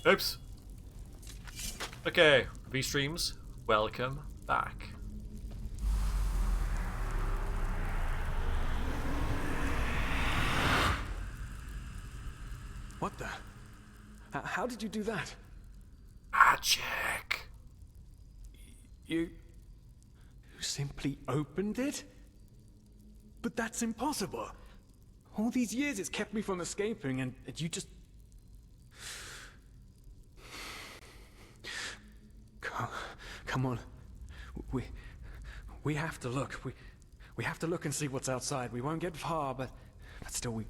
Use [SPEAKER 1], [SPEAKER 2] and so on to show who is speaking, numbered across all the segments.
[SPEAKER 1] Oops. Okay, V-Streams, welcome back.
[SPEAKER 2] What the? How did you do that?
[SPEAKER 1] Magic.
[SPEAKER 2] You simply opened it? But that's impossible. All these years it's kept me from escaping, and you just... Come on. We have to look. We have to look and see what's outside. We won't get far, but still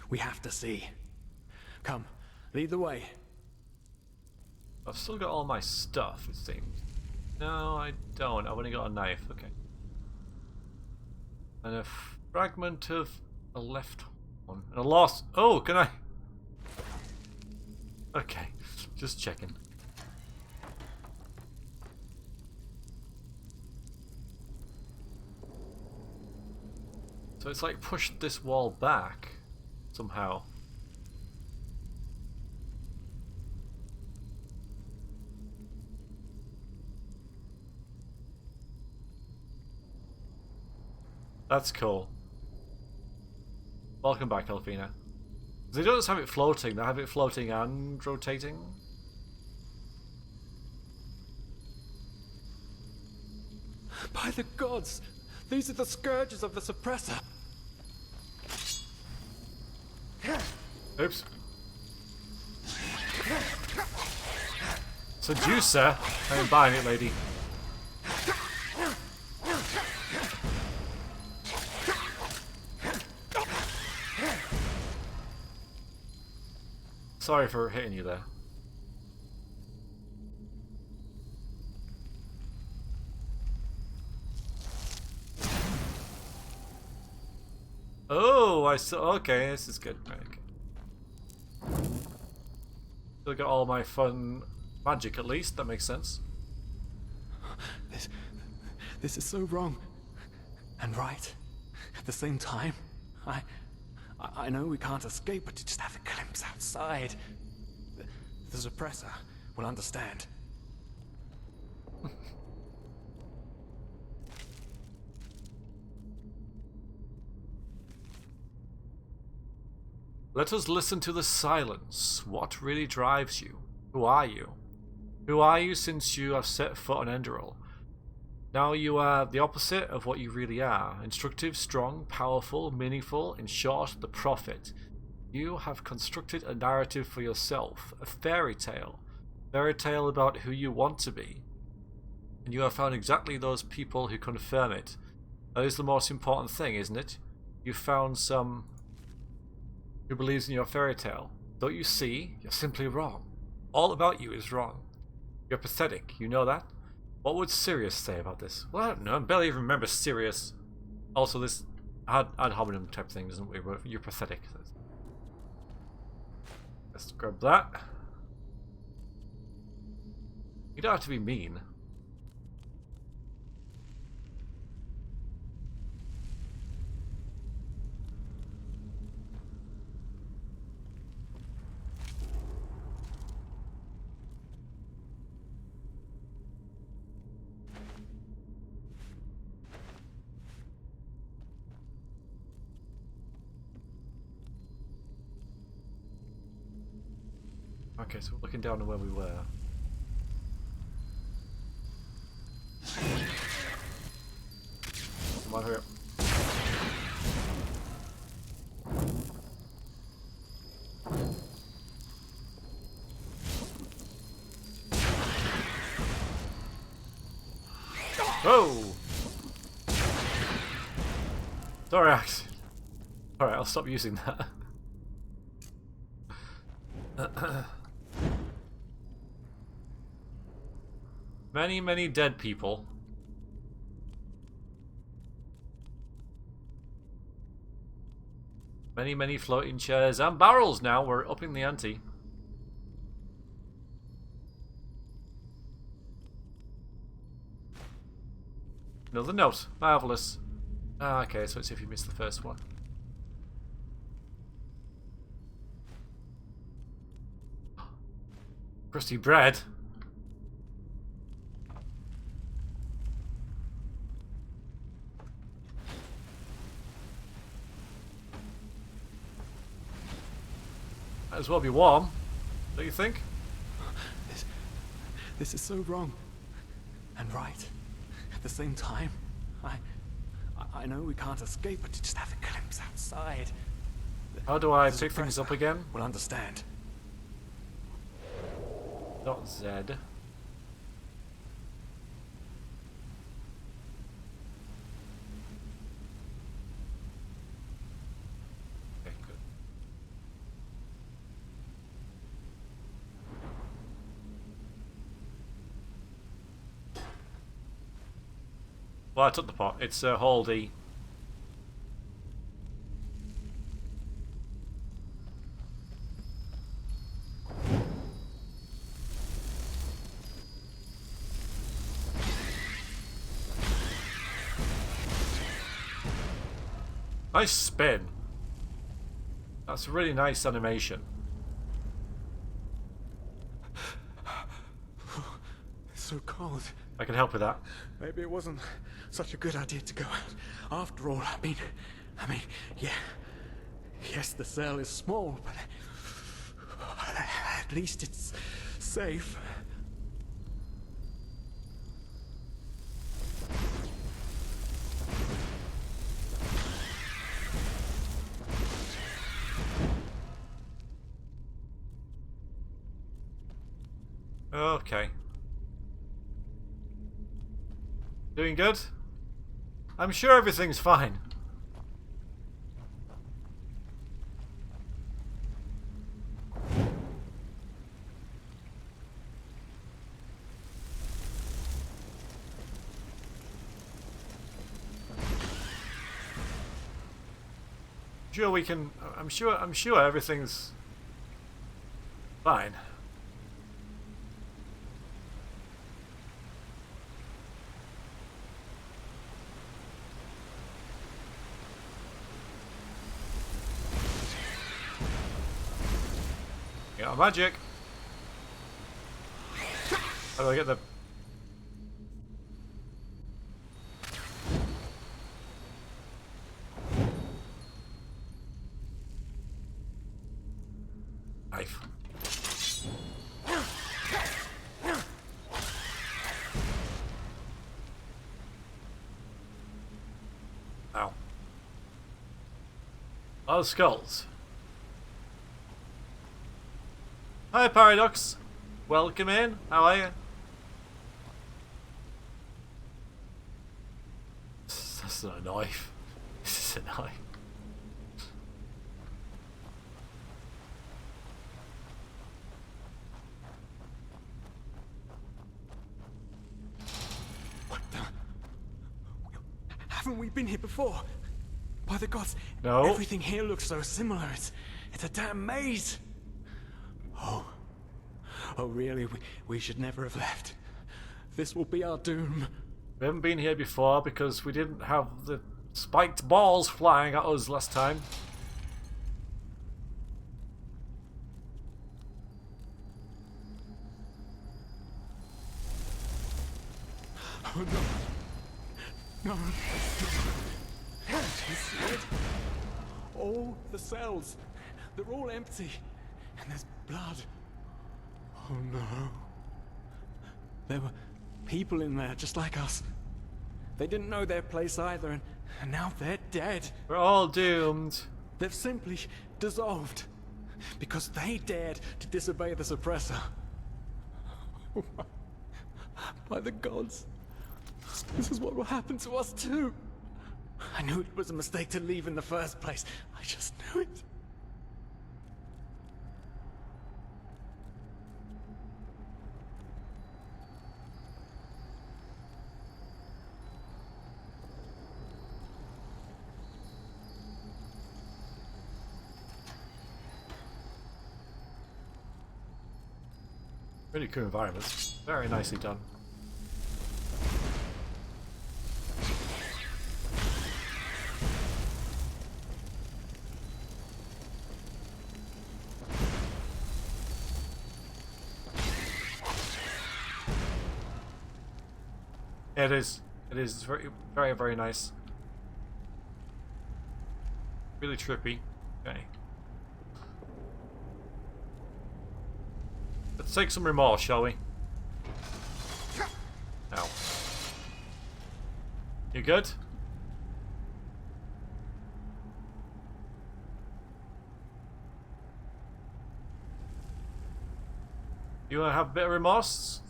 [SPEAKER 2] we have to see. Come, lead the way.
[SPEAKER 1] I've still got all my stuff, it seems. No, I don't. I've only got a knife. Okay. And a fragment of a left one. And a lost. Oh, can I? Okay, just checking. So it's like pushed this wall back somehow. That's cool. Welcome back, Elfina. They don't just have it floating, they have it floating and rotating.
[SPEAKER 2] By the gods! These are the scourges of the suppressor!
[SPEAKER 1] Oops. Seducer? I ain't buying it, lady. Sorry for hitting you there. Oh, I saw. Okay, this is good. Right, okay. Still got all my fun magic, at least. That makes sense.
[SPEAKER 2] This is so wrong and right at the same time. I know we can't escape, but to just have a glimpse outside, the suppressor will understand.
[SPEAKER 1] Let us listen to the silence. What really drives you? Who are you? Who are you since you have set foot on Enderal? Now you are the opposite of what you really are. Instructive, strong, powerful, meaningful, in short, the prophet. You have constructed a narrative for yourself, a fairy tale about who you want to be. And you have found exactly those people who confirm it. That is the most important thing, isn't it? You found some who believes in your fairy tale. Don't you see? You're simply wrong. All about you is wrong. You're pathetic, you know that? What would Sirius say about this? Well, I don't know. I barely even remember Sirius. Also, this ad hominem type thing, doesn't we? You're pathetic. Let's grab that. You don't have to be mean. Okay, so we're looking down to where we were. Come on, hurry up. Whoa! Sorry, Axe. Alright, I'll stop using that. Many dead people. Many floating chairs and barrels now. We're upping the ante. Another note. Marvellous. Ah, okay, so it's if you missed the first one. Crusty bread. Might as well be warm, don't you think?
[SPEAKER 2] This is so wrong. And right. At the same time. I know we can't escape, but to just have a glimpse outside.
[SPEAKER 1] How do I pick things up again?
[SPEAKER 2] We'll understand.
[SPEAKER 1] Not Z. Okay, good. Well, I took the pot. It's hold E. Nice spin. That's a really nice animation.
[SPEAKER 2] It's so cold.
[SPEAKER 1] I can help with that.
[SPEAKER 2] Maybe it wasn't such a good idea to go out. After all, I mean, yeah. Yes, the cell is small, but at least it's safe.
[SPEAKER 1] Okay. Doing good? I'm sure everything's fine. Sure we can. I'm sure everything's fine. Got magic. How do I get the... knife? Ow. Oh, skulls. Hi, Paradox. Welcome in. How are you? That's not a knife. This is a knife.
[SPEAKER 2] What the? Haven't we been here before? By the gods,
[SPEAKER 1] no.
[SPEAKER 2] Everything here looks so similar. It's a damn maze. Oh really? We should never have left. This will be our doom.
[SPEAKER 1] We haven't been here before because we didn't have the spiked balls flying at us last time.
[SPEAKER 2] Oh no. No. You see it? All the cells. They're all empty. And there's blood. Oh no. There were people in there just like us. They didn't know their place either, and now they're dead.
[SPEAKER 1] We're all doomed.
[SPEAKER 2] They've simply dissolved because they dared to disobey the suppressor. By the gods, this is what will happen to us too. I knew it was a mistake to leave in the first place. I just knew it.
[SPEAKER 1] Really cool environments. Very nicely done. It is. It is. It's very, very, very nice. Really trippy. Okay. Let's take some remorse, shall we? Now. You good? You want to have a bit of remorse?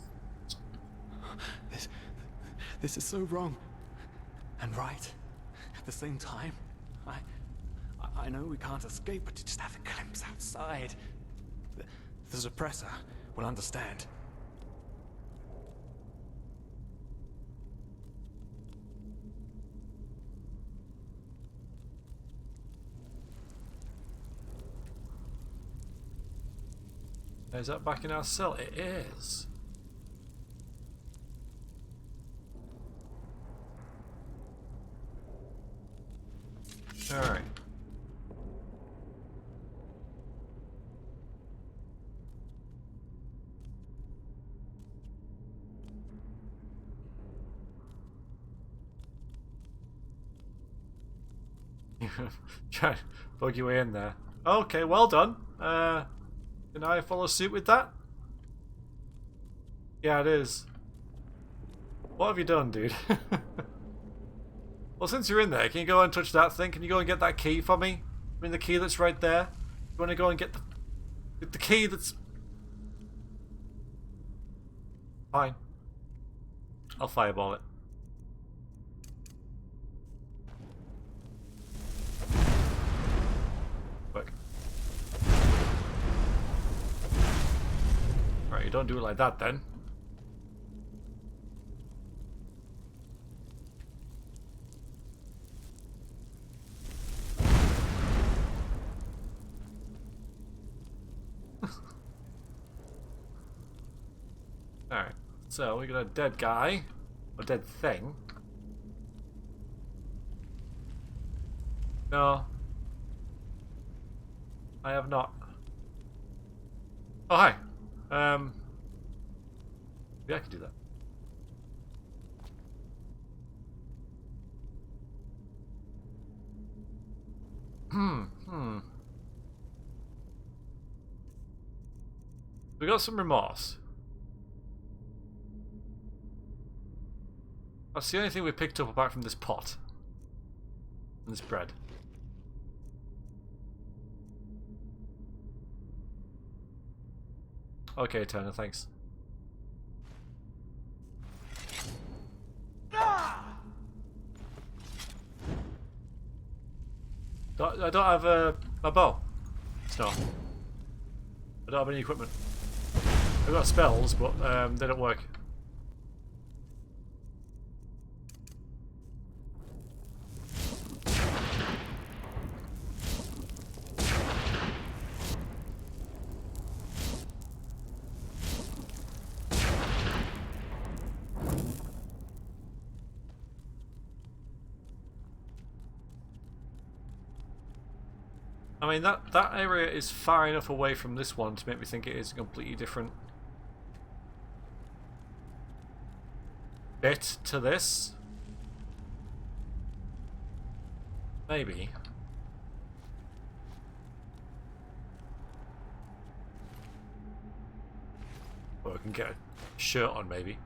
[SPEAKER 2] This is so wrong. And right. At the same time. I know we can't escape, but to just have a glimpse outside. The suppressor will understand.
[SPEAKER 1] Is that back in our cell? It is. Alright. Try to bug your way in there. Okay, well done. Can I follow suit with that? Yeah, it is. What have you done, dude? Well, since you're in there, can you go and touch that thing? Can you go and get that key for me? I mean, the key that's right there. You want to go and get the key that's... Fine. I'll fireball it. Quick. Right, you don't do it like that then. Alright, so we got a dead guy, a dead thing. No, I have not. Oh, hi. Yeah, I can do that. We got some remorse. That's the only thing we picked up apart from this pot. And this bread. Okay, Turner, thanks. I don't have a bow. No. I don't have any equipment. I've got spells, but they don't work. I mean, that area is far enough away from this one to make me think it is a completely different bit to this. Maybe. Or we can get a shirt on, maybe.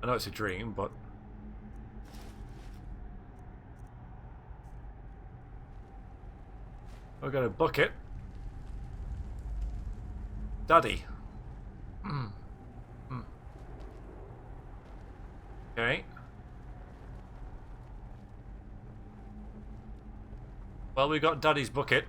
[SPEAKER 1] I know it's a dream, but... We've got a bucket. Daddy. Okay. Well, we got Daddy's bucket.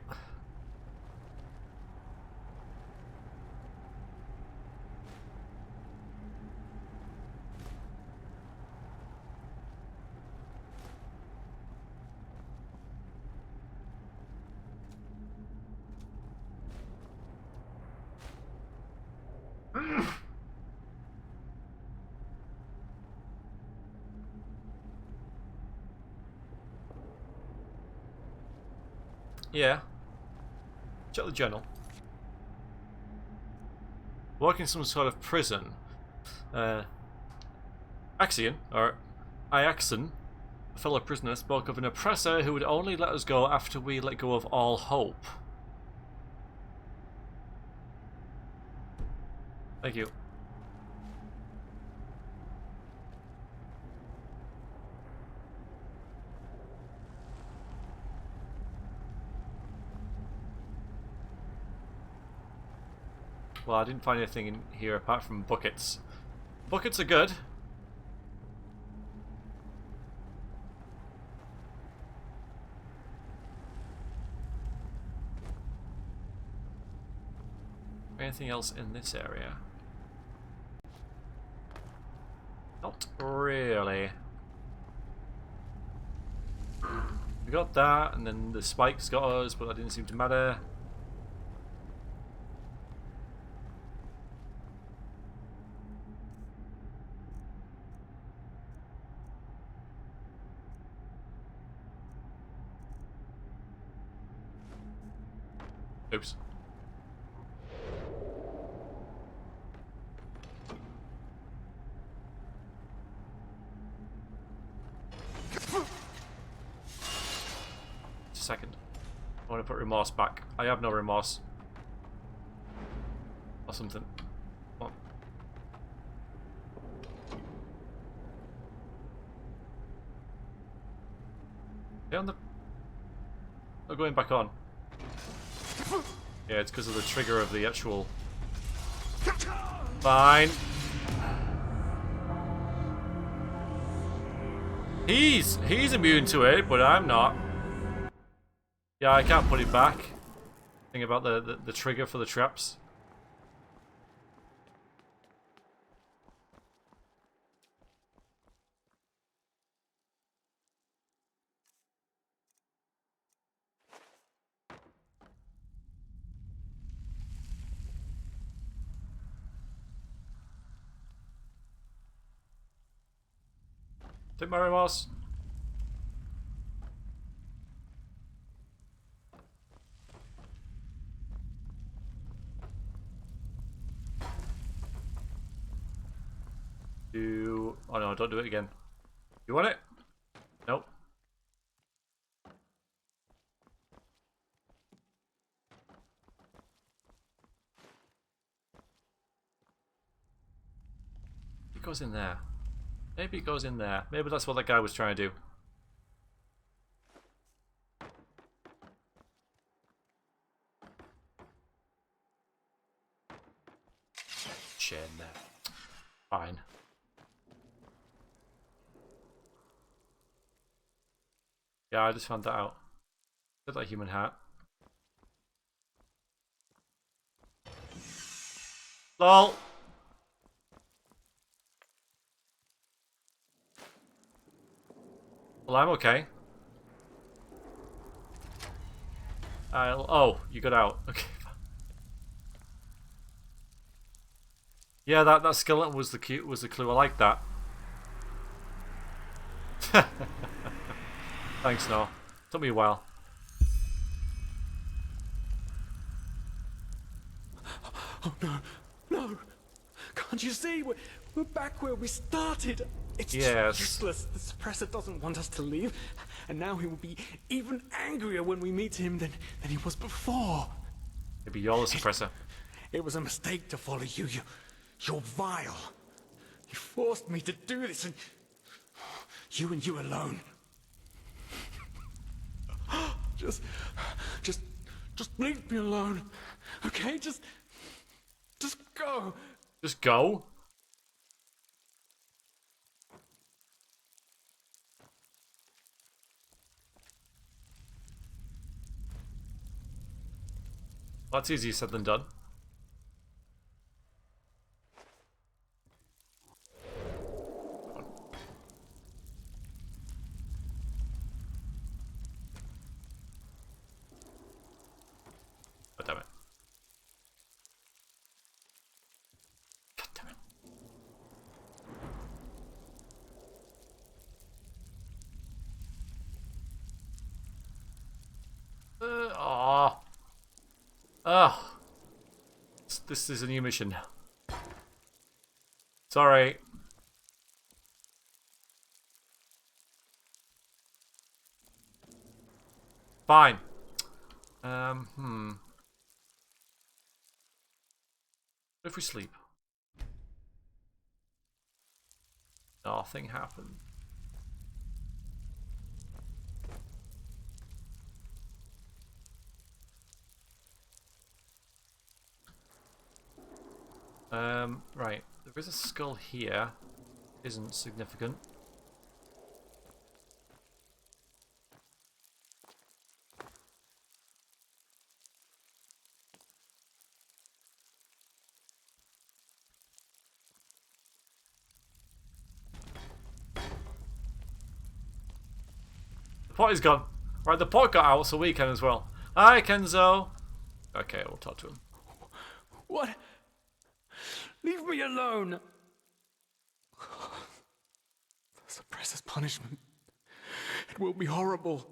[SPEAKER 1] Yeah. Check the journal. Working some sort of prison. Axion, or Iaxon, a fellow prisoner, spoke of an oppressor who would only let us go after we let go of all hope. Thank you. Well, I didn't find anything in here apart from buckets. Buckets are good. Anything else in this area? Not really. We got that, and then the spikes got us, but that didn't seem to matter. Oops. Just a second. I want to put remorse back. I have no remorse. Or something. Come on. Get on the... Oh, going back on. Yeah, it's because of the trigger of the actual... Fine. He's immune to it, but I'm not. Yeah, I can't put it back. Thing about the trigger for the traps. Take my remorse. Oh no, don't do it again. You want it? Nope. It goes in there. Maybe it goes in there. Maybe that's what that guy was trying to do. Chain there. Fine. Yeah, I just found that out. Look like human heart. LOL! Well, I'm okay. Oh, you got out. Okay. Yeah, that skeleton was the clue. I like that. Thanks, no. Took me a while.
[SPEAKER 2] Oh no, no! Can't you see? We're back where we started. It's
[SPEAKER 1] Yes.
[SPEAKER 2] useless. The suppressor doesn't want us to leave, and now he will be even angrier when we meet him than he was before.
[SPEAKER 1] Maybe you're the suppressor.
[SPEAKER 2] It was a mistake to follow you. You're vile. You forced me to do this, and you alone. Just leave me alone, okay? Just go.
[SPEAKER 1] Just go? That's easier said than done. God damn it. God damn it. Aw. Oh. This is a new mission. Sorry. Fine. What if we sleep? Nothing happened. Right. There is a skull here. Isn't significant. The pot is gone. Right, the pot got out so we can as well. Hi, Kenzo. Okay, we'll talk to him.
[SPEAKER 2] What? Leave me alone! The suppressor's punishment. It will be horrible.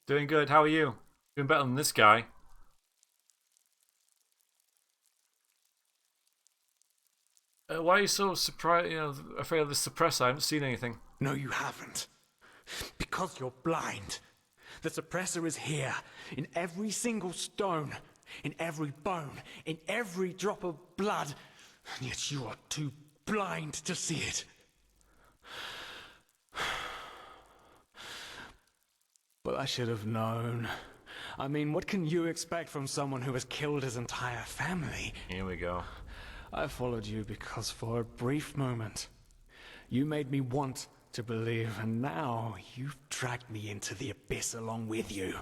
[SPEAKER 1] Doing good. How are you? Doing better than this guy. Why are you so surprised? Afraid of the suppressor? I haven't seen anything.
[SPEAKER 2] No, you haven't. Because you're blind. The suppressor is here, in every single stone, in every bone, in every drop of blood, and yet you are too blind to see it. But I should have known. I mean, what can you expect from someone who has killed his entire family?
[SPEAKER 1] Here we go.
[SPEAKER 2] I followed you because for a brief moment, you made me want to believe, and now you've dragged me into the abyss along with you.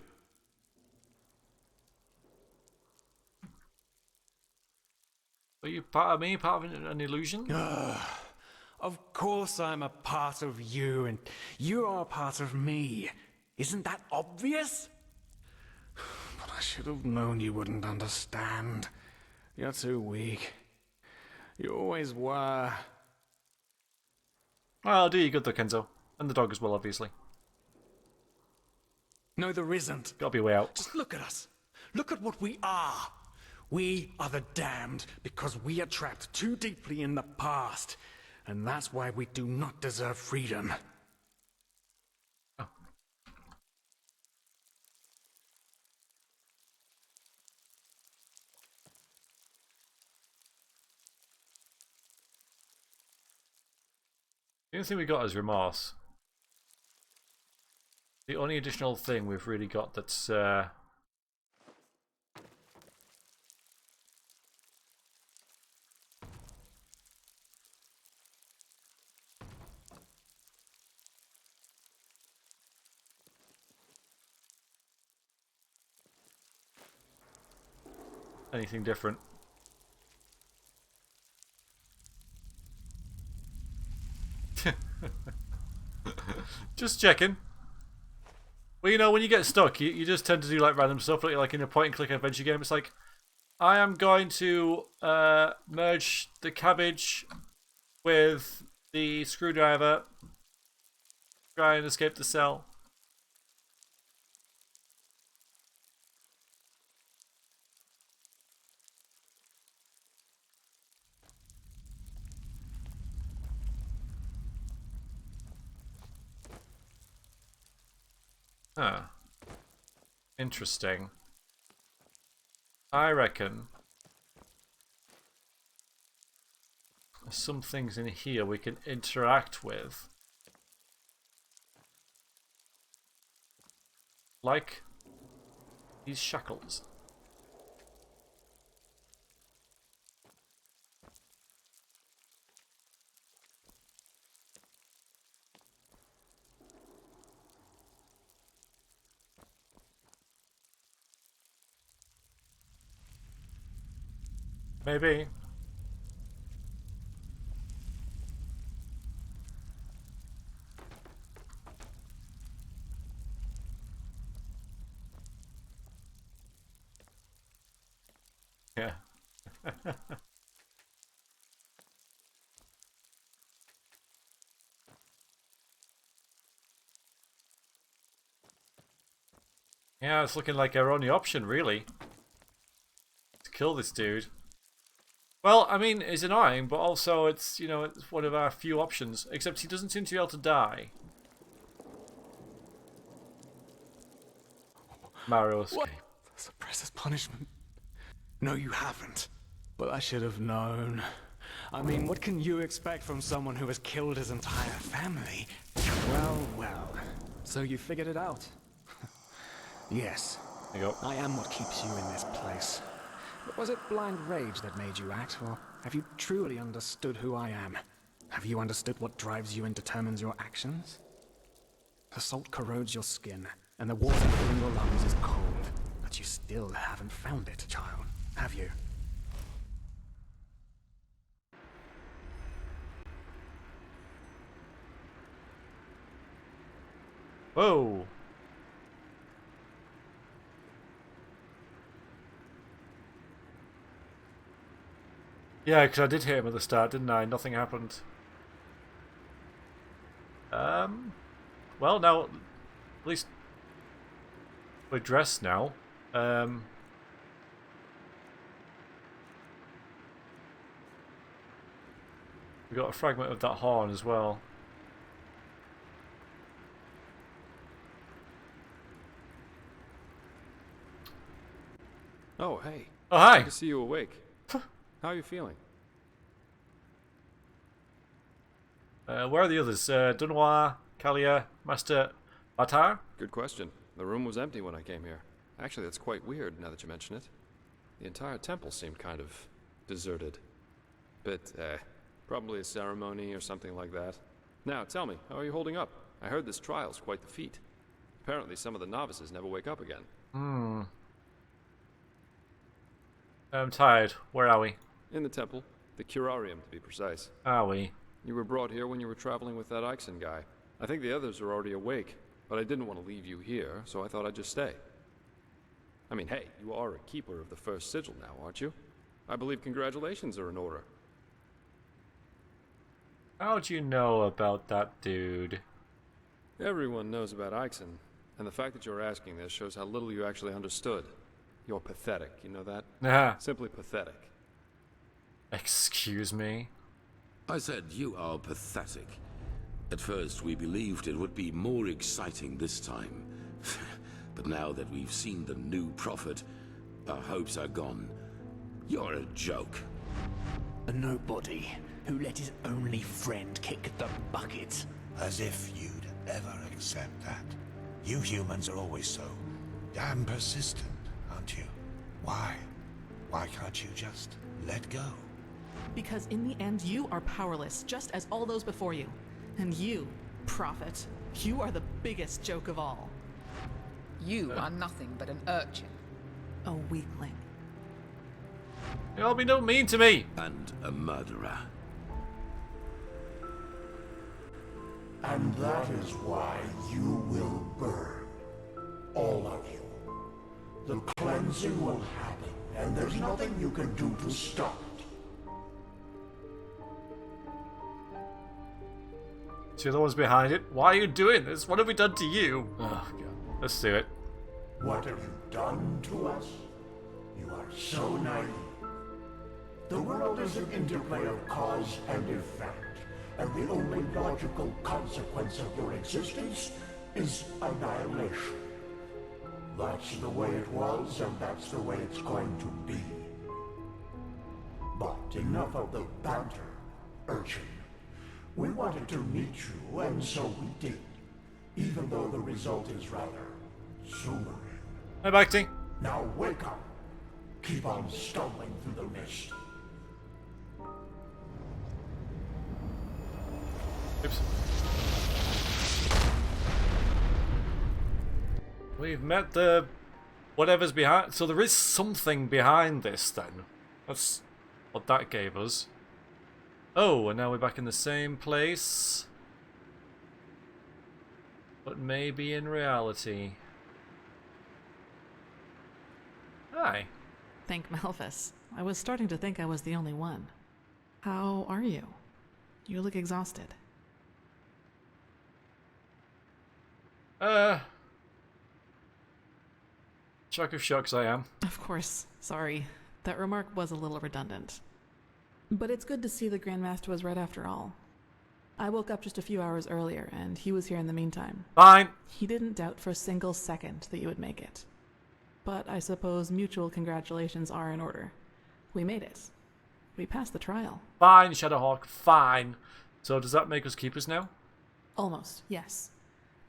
[SPEAKER 1] Are you part of me? Part of an illusion?
[SPEAKER 2] Of course I'm a part of you, and you are a part of me. Isn't that obvious? But I should have known you wouldn't understand. You're too weak. You always were.
[SPEAKER 1] Well, I'll do you good though, Kenzo. And the dog as well, obviously.
[SPEAKER 2] No, there isn't.
[SPEAKER 1] Gotta be a way out.
[SPEAKER 2] Just look at us. Look at what we are. We are the damned because we are trapped too deeply in the past. And that's why we do not deserve freedom.
[SPEAKER 1] Oh. The only thing we got is remorse. The only additional thing we've really got that's anything different. Just checking. Well, you know, when you get stuck, you just tend to do like random stuff, like in a point-and-click adventure game. It's like, I am going to merge the cabbage with the screwdriver, try and escape the cell. Huh. Interesting. I reckon there's some things in here we can interact with. Like these shackles. Maybe. Yeah. Yeah, it's looking like our only option, really. To kill this dude. Well, I mean, it's annoying, but also it's, it's one of our few options. Except he doesn't seem to be able to die. Mario escape.
[SPEAKER 2] Suppress his punishment. No, you haven't. But I should have known. I mean, what can you expect from someone who has killed his entire family? Well, well. So you figured it out. Yes.
[SPEAKER 1] There you go.
[SPEAKER 2] I am what keeps you in this place. But was it blind rage that made you act, or have you truly understood who I am? Have you understood what drives you and determines your actions? The salt corrodes your skin, and the water filling your lungs is cold. But you still haven't found it, child, have you?
[SPEAKER 1] Whoa. Yeah, because I did hit him at the start, didn't I? Nothing happened. Well, now, at least we're dressed now. We got a fragment of that horn as well.
[SPEAKER 3] Oh, hey.
[SPEAKER 1] Oh, hi!
[SPEAKER 3] Good to see you awake. How are you feeling?
[SPEAKER 1] Where are the others? Dunois, Kalia, Master Batar?
[SPEAKER 3] Good question. The room was empty when I came here. Actually, that's quite weird now that you mention it. The entire temple seemed kind of deserted. But, probably a ceremony or something like that. Now, tell me, how are you holding up? I heard this trial's quite the feat. Apparently some of the novices never wake up again.
[SPEAKER 1] I'm tired. Where are we?
[SPEAKER 3] In the temple. The curarium, to be precise.
[SPEAKER 1] Are we?
[SPEAKER 3] You were brought here when you were traveling with that Ixon guy. I think the others are already awake, but I didn't want to leave you here, so I thought I'd just stay. I mean, hey, you are a keeper of the first sigil now, aren't you? I believe congratulations are in order.
[SPEAKER 1] How'd you know about that dude?
[SPEAKER 3] Everyone knows about Ixon, and the fact that you're asking this shows how little you actually understood. You're pathetic, you know that?
[SPEAKER 1] Ah,
[SPEAKER 3] Simply pathetic.
[SPEAKER 1] excuse me?
[SPEAKER 4] I said you are pathetic. At first we believed it would be more exciting this time. But now that we've seen the new prophet, our hopes are gone. You're a joke.
[SPEAKER 5] A nobody who let his only friend kick the bucket.
[SPEAKER 6] As if you'd ever accept that. You humans are always so damn persistent, aren't you? Why? Why can't you just let go?
[SPEAKER 7] Because in the end, you are powerless, just as all those before you. And you, prophet, you are the biggest joke of all.
[SPEAKER 8] You are nothing but an urchin.
[SPEAKER 7] A weakling.
[SPEAKER 1] You'll be no mean to me!
[SPEAKER 4] And a murderer.
[SPEAKER 6] And that is why you will burn. All of you. The cleansing will happen, and there's nothing you can do to stop it.
[SPEAKER 1] So the ones behind it. Why are you doing this? What have we done to you? Oh, God. Let's do it.
[SPEAKER 6] What have you done to us? You are so naive. The world is an interplay of cause and effect, and the only logical consequence of your existence is annihilation. That's the way it was, and that's the way it's going to be. But enough of the banter, urchin. We wanted to meet you, and so we did, even though the result is rather sobering.
[SPEAKER 1] Hi, Bakti.
[SPEAKER 6] Now wake up. Keep on stumbling through the mist.
[SPEAKER 1] Oops. We've met the whatever's behind. So there is something behind this then. That's what that gave us. Oh, and now we're back in the same place. But maybe in reality. Hi.
[SPEAKER 7] Thank Malphus. I was starting to think I was the only one. How are you? You look exhausted.
[SPEAKER 1] Shock of shocks I am.
[SPEAKER 7] Of course. Sorry. That remark was a little redundant. But it's good to see the Grandmaster was right after all. I woke up just a few hours earlier, and he was here in the meantime.
[SPEAKER 1] Fine.
[SPEAKER 7] He didn't doubt for a single second that you would make it. But I suppose mutual congratulations are in order. We made it. We passed the trial.
[SPEAKER 1] Fine, Shadowhawk, fine. So does that make us keepers now?
[SPEAKER 7] Almost, yes.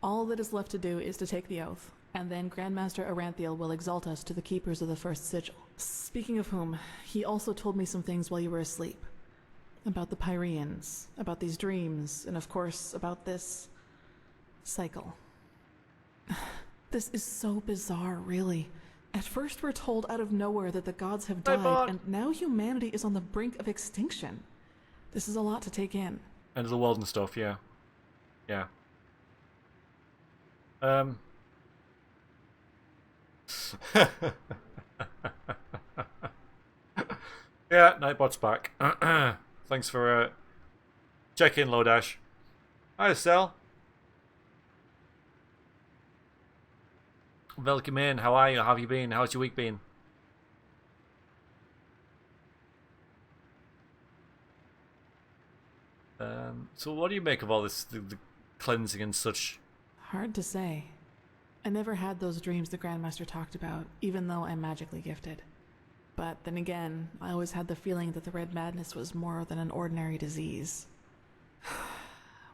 [SPEAKER 7] All that is left to do is to take the oath, and then Grandmaster Aranthiel will exalt us to the keepers of the first sigil. Speaking of whom, he also told me some things while you were asleep. About the Pyreans, about these dreams, and of course, about this cycle. This is so bizarre, really. At first we're told out of nowhere that the gods have died, and now humanity is on the brink of extinction. This is a lot to take in.
[SPEAKER 1] End of the world and stuff, yeah. Yeah. Yeah, Nightbot's back. Thanks for checking, Lodash. Hi, Estelle. Welcome in. How are you? How have you been? How's your week been? So what do you make of all this, the cleansing and such?
[SPEAKER 7] Hard to say. I never had those dreams the Grandmaster talked about, even though I'm magically gifted. But then again, I always had the feeling that the Red Madness was more than an ordinary disease.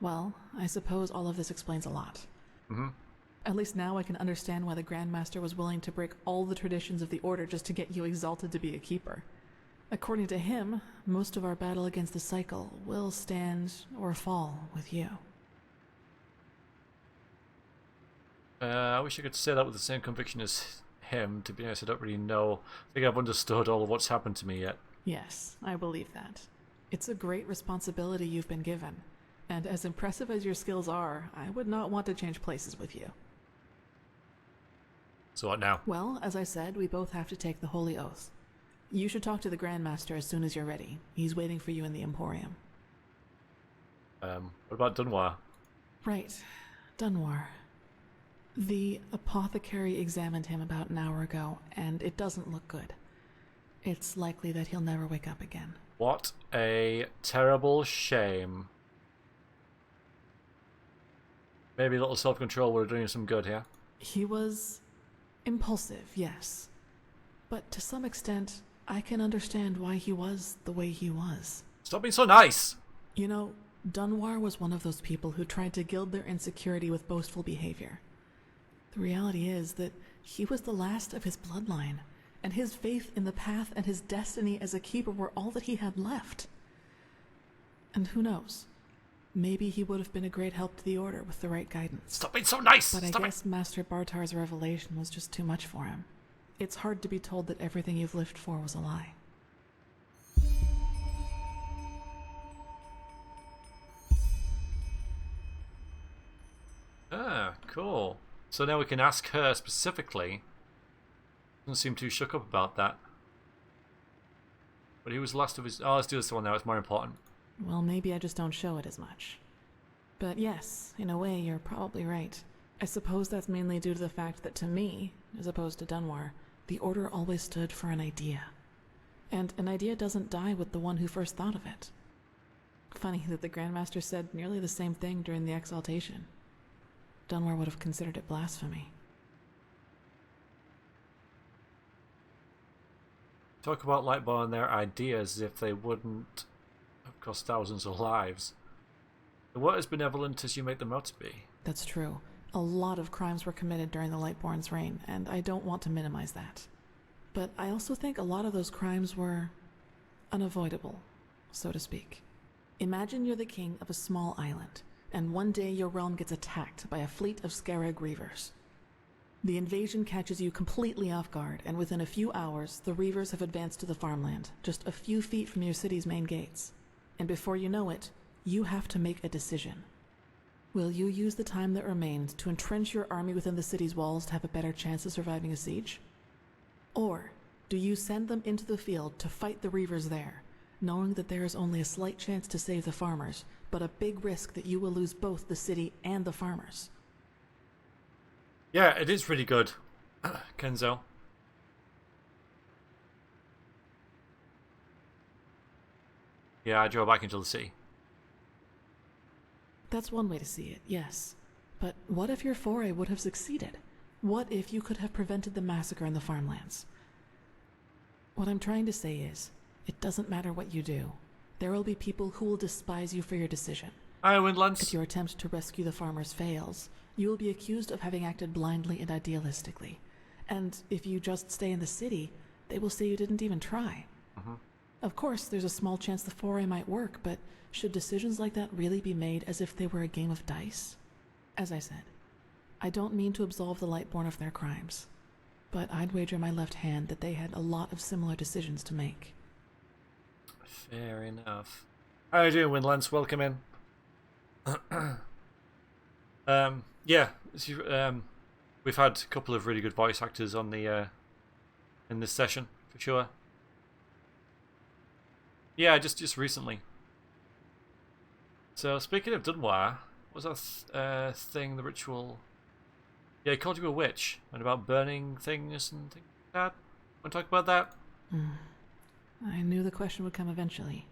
[SPEAKER 7] Well, I suppose all of this explains a lot.
[SPEAKER 1] Mm-hmm.
[SPEAKER 7] At least now I can understand why the Grandmaster was willing to break all the traditions of the Order just to get you exalted to be a keeper. According to him, most of our battle against the cycle will stand or fall with you.
[SPEAKER 1] I wish I could say that with the same conviction as him. To be honest, I don't really know. I think I've understood all of what's happened to me yet.
[SPEAKER 7] Yes, I believe that. It's a great responsibility you've been given. And as impressive as your skills are, I would not want to change places with you.
[SPEAKER 1] So what now?
[SPEAKER 7] Well, as I said, we both have to take the Holy Oath. You should talk to the Grandmaster as soon as you're ready. He's waiting for you in the Emporium.
[SPEAKER 1] What about Dunwar?
[SPEAKER 7] Right. Dunwar. The apothecary examined him about an hour ago, and it doesn't look good. It's likely that he'll never wake up again.
[SPEAKER 1] What a terrible shame. Maybe a little self-control would have done you some good here.
[SPEAKER 7] He was impulsive, yes. But to some extent, I can understand why he was the way he was.
[SPEAKER 1] Stop being so nice!
[SPEAKER 7] You know, Dunwar was one of those people who tried to gild their insecurity with boastful behavior. The reality is that he was the last of his bloodline, and his faith in the path and his destiny as a keeper were all that he had left. And who knows? Maybe he would have been a great help to the Order with the right guidance.
[SPEAKER 1] Stop being so nice!
[SPEAKER 7] But I guess Master Bartar's revelation was just too much for him. It's hard to be told that everything you've lived for was a lie.
[SPEAKER 1] Ah, cool. So now we can ask her specifically. Doesn't seem too shook up about that. But he was last of his... Oh, let's do this one now. It's more important.
[SPEAKER 7] Well, maybe I just don't show it as much. But yes, in a way, you're probably right. I suppose that's mainly due to the fact that to me, as opposed to Dunwar, the Order always stood for an idea. And an idea doesn't die with the one who first thought of it. Funny that the Grandmaster said nearly the same thing during the exaltation. Dunwar would have considered it blasphemy.
[SPEAKER 1] Talk about Lightborn and their ideas as if they wouldn't have cost thousands of lives. They weren't as benevolent as you make them out to be.
[SPEAKER 7] That's true. A lot of crimes were committed during the Lightborn's reign, and I don't want to minimize that. But I also think a lot of those crimes were unavoidable, so to speak. Imagine you're the king of a small island, and one day your realm gets attacked by a fleet of Scarab Reavers. The invasion catches you completely off guard, and within a few hours, the Reavers have advanced to the farmland, just a few feet from your city's main gates. And before you know it, you have to make a decision. Will you use the time that remains to entrench your army within the city's walls to have a better chance of surviving a siege? Or do you send them into the field to fight the Reavers there, knowing that there is only a slight chance to save the farmers, but a big risk that you will lose both the city and the farmers?
[SPEAKER 1] Yeah, it is pretty good, Kenzo. Yeah, I drove back into the city.
[SPEAKER 7] That's one way to see it, yes. But what if your foray would have succeeded? What if you could have prevented the massacre in the farmlands? What I'm trying to say is, it doesn't matter what you do. There will be people who will despise you for your decision.
[SPEAKER 1] Hi, Windlands.
[SPEAKER 7] If your attempt to rescue the farmers fails, you will be accused of having acted blindly and idealistically. And if you just stay in the city, they will say you didn't even try. Of course, there's a small chance the foray might work, but should decisions like that really be made as if they were a game of dice? As I said, I don't mean to absolve the Lightborn of their crimes, but I'd wager my left hand that they had a lot of similar decisions to make.
[SPEAKER 1] Fair enough. How are you doing, Windlands? Welcome in. Yeah, we've had a couple of really good voice actors on the in this session for sure. Yeah, just recently. So speaking of Dunwire, was that thing, the ritual? Yeah, he called you a witch and about burning things and things like that. Want to talk about that?
[SPEAKER 7] I knew the question would come eventually.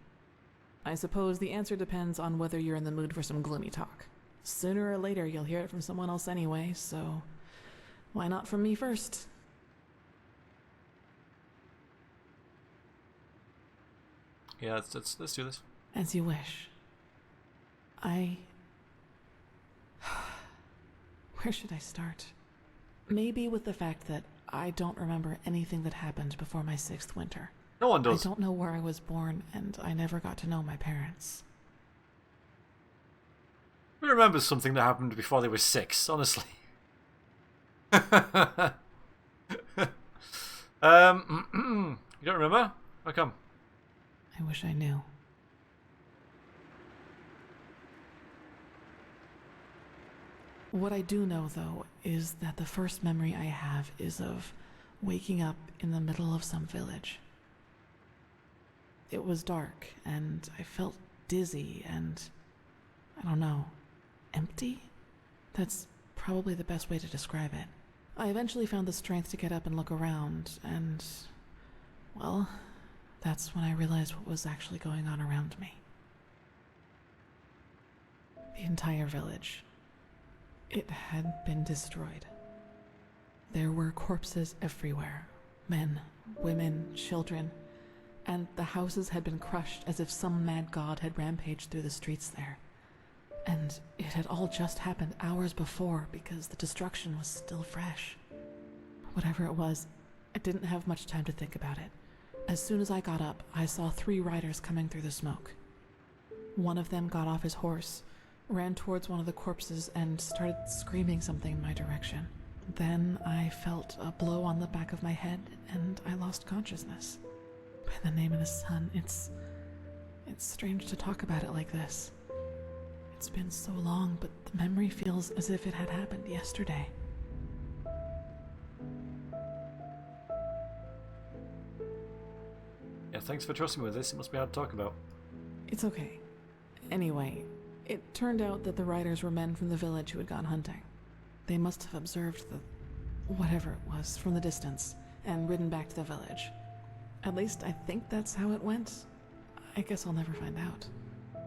[SPEAKER 7] I suppose the answer depends on whether you're in the mood for some gloomy talk. Sooner or later, you'll hear it from someone else anyway, so why not from me first?
[SPEAKER 1] Yeah, let's do this.
[SPEAKER 7] As you wish. Where should I start? Maybe with the fact that I don't remember anything that happened before my 6th winter.
[SPEAKER 1] No one does.
[SPEAKER 7] I don't know where I was born, and I never got to know my parents.
[SPEAKER 1] Who remembers something that happened before they were 6, honestly? You don't remember? How come?
[SPEAKER 7] I wish I knew. What I do know, though, is that the first memory I have is of waking up in the middle of some village. It was dark, and I felt dizzy and, I don't know, empty? That's probably the best way to describe it. I eventually found the strength to get up and look around, and, well, that's when I realized what was actually going on around me. The entire village. It had been destroyed. There were corpses everywhere. Men, women, children, and the houses had been crushed as if some mad god had rampaged through the streets there. And it had all just happened hours before because the destruction was still fresh. Whatever it was, I didn't have much time to think about it. As soon as I got up, I saw 3 riders coming through the smoke. One of them got off his horse, ran towards one of the corpses, and started screaming something in my direction. Then I felt a blow on the back of my head, and I lost consciousness. By the name of the sun, it's strange to talk about it like this. It's been so long, but the memory feels as if it had happened yesterday.
[SPEAKER 1] Yeah, thanks for trusting me with this. It must be hard to talk about.
[SPEAKER 7] It's okay. Anyway, it turned out that the riders were men from the village who had gone hunting. They must have observed the whatever it was from the distance and ridden back to the village. At least I think that's how it went. I guess I'll never find out.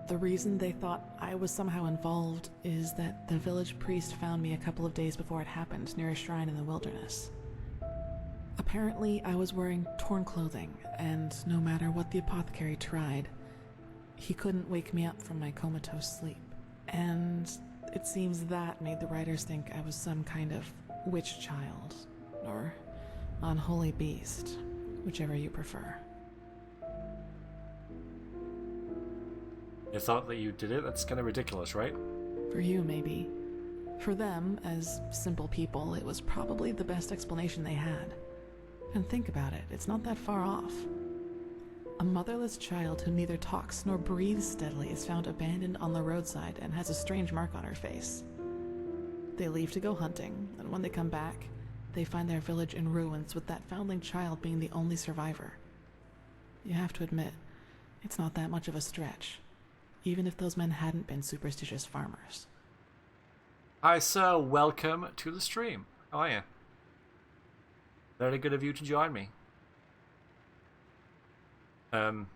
[SPEAKER 7] The reason they thought I was somehow involved is that the village priest found me a couple of days before it happened near a shrine in the wilderness. Apparently, I was wearing torn clothing, and no matter what the apothecary tried, he couldn't wake me up from my comatose sleep. And it seems that made the writers think I was some kind of witch child, or unholy beast, whichever you prefer.
[SPEAKER 1] You thought that you did it? That's kind of ridiculous, right?
[SPEAKER 7] For you, maybe. For them, as simple people, it was probably the best explanation they had. And think about it, it's not that far off. A motherless child who neither talks nor breathes steadily is found abandoned on the roadside and has a strange mark on her face. They leave to go hunting, and when they come back, they find their village in ruins with that foundling child being the only survivor. You have to admit, it's not that much of a stretch, even if those men hadn't been superstitious farmers.
[SPEAKER 1] Hi, sir. Welcome to the stream. How are you? Very good of you to join me.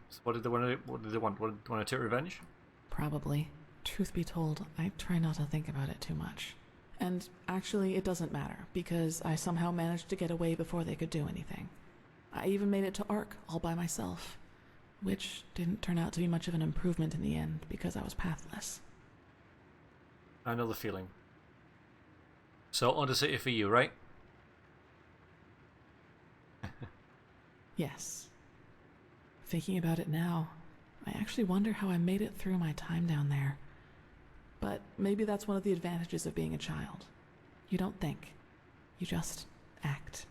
[SPEAKER 1] So what did they want? What did they want? Want to take revenge?
[SPEAKER 7] Probably. Truth be told, I try not to think about it too much. And actually, it doesn't matter, because I somehow managed to get away before they could do anything. I even made it to Ark all by myself, which didn't turn out to be much of an improvement in the end, because I was pathless.
[SPEAKER 1] I know the feeling. So, Undercity for you, right?
[SPEAKER 7] Yes. Thinking about it now, I actually wonder how I made it through my time down there. But maybe that's one of the advantages of being a child. You don't think. You just act.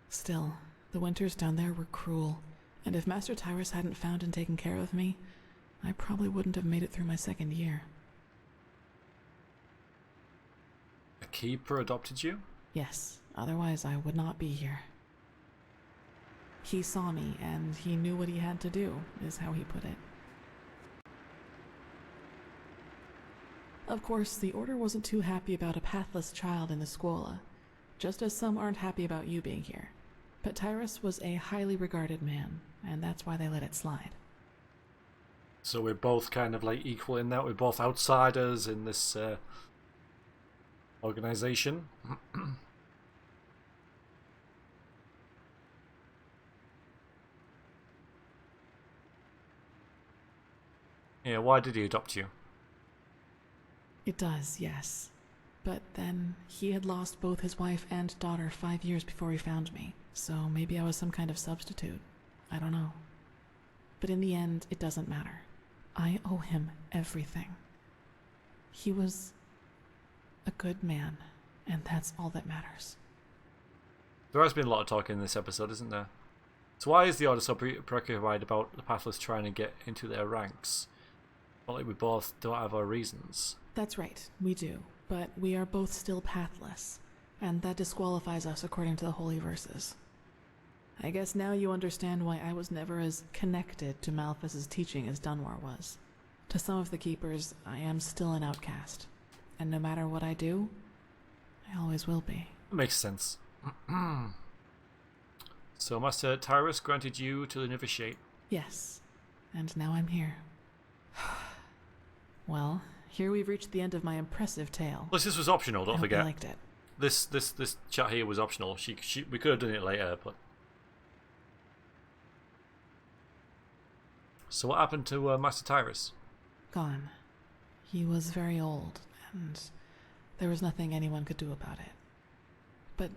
[SPEAKER 7] Still, the winters down there were cruel, and if Master Tyrus hadn't found and taken care of me, I probably wouldn't have made it through my second year.
[SPEAKER 1] A keeper adopted you?
[SPEAKER 7] Yes, otherwise I would not be here. He saw me, and he knew what he had to do, is how he put it. Of course, the Order wasn't too happy about a pathless child in the Scuola, just as some aren't happy about you being here. But Tyrus was a highly regarded man, and that's why they let it slide.
[SPEAKER 1] So we're both kind of like equal in that. We're both outsiders in this organization. Yeah, why did he adopt you?
[SPEAKER 7] It does, yes. But then, he had lost both his wife and daughter 5 years before he found me, so maybe I was some kind of substitute. I don't know. But in the end, it doesn't matter. I owe him everything. He was a good man, and that's all that matters.
[SPEAKER 1] There has been a lot of talk in this episode, isn't there? So why is the Order so preoccupied about the Pathless trying to get into their ranks? Well, like we both don't have our reasons.
[SPEAKER 7] That's right, we do. But we are both still pathless, and that disqualifies us according to the Holy Verses. I guess now you understand why I was never as connected to Malphas's teaching as Dunwar was. To some of the Keepers, I am still an outcast, and no matter what I do, I always will be.
[SPEAKER 1] Makes sense. So Master Tyrus granted you to the Novitiate.
[SPEAKER 7] Yes, and now I'm here. Well, here we've reached the end of my impressive tale.
[SPEAKER 1] Plus, this was optional. Don't forget.
[SPEAKER 7] I liked it.
[SPEAKER 1] This chat here was optional. We could have done it later, but. So what happened to Master Tyrus?
[SPEAKER 7] Gone. He was very old, and there was nothing anyone could do about it. But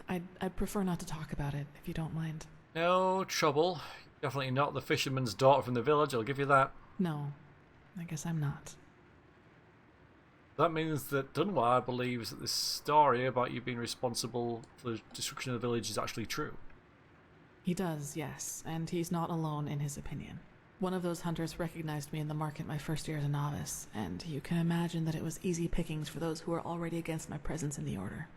[SPEAKER 7] I'd prefer not to talk about it, if you don't mind.
[SPEAKER 1] No trouble. Definitely not the fisherman's daughter from the village, I'll give you that.
[SPEAKER 7] No, I guess I'm not.
[SPEAKER 1] That means that Dunwar believes that this story about you being responsible for the destruction of the village is actually true.
[SPEAKER 7] He does, yes, and he's not alone in his opinion. One of those hunters recognized me in the market my first year as a novice, and you can imagine that it was easy pickings for those who were already against my presence in the Order.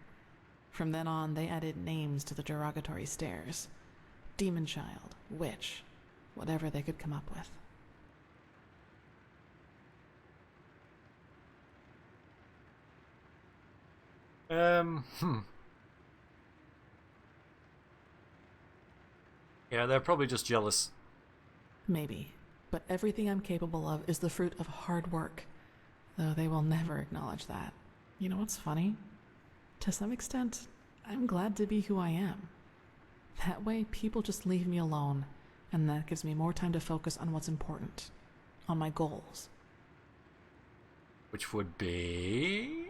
[SPEAKER 7] From then on, they added names to the derogatory stares. Demon Child, Witch, whatever they could come up with.
[SPEAKER 1] Yeah, they're probably just jealous.
[SPEAKER 7] Maybe, but everything I'm capable of is the fruit of hard work, though they will never acknowledge that. You know what's funny? To some extent, I'm glad to be who I am. That way, people just leave me alone, and that gives me more time to focus on what's important, on my goals.
[SPEAKER 1] Which would be...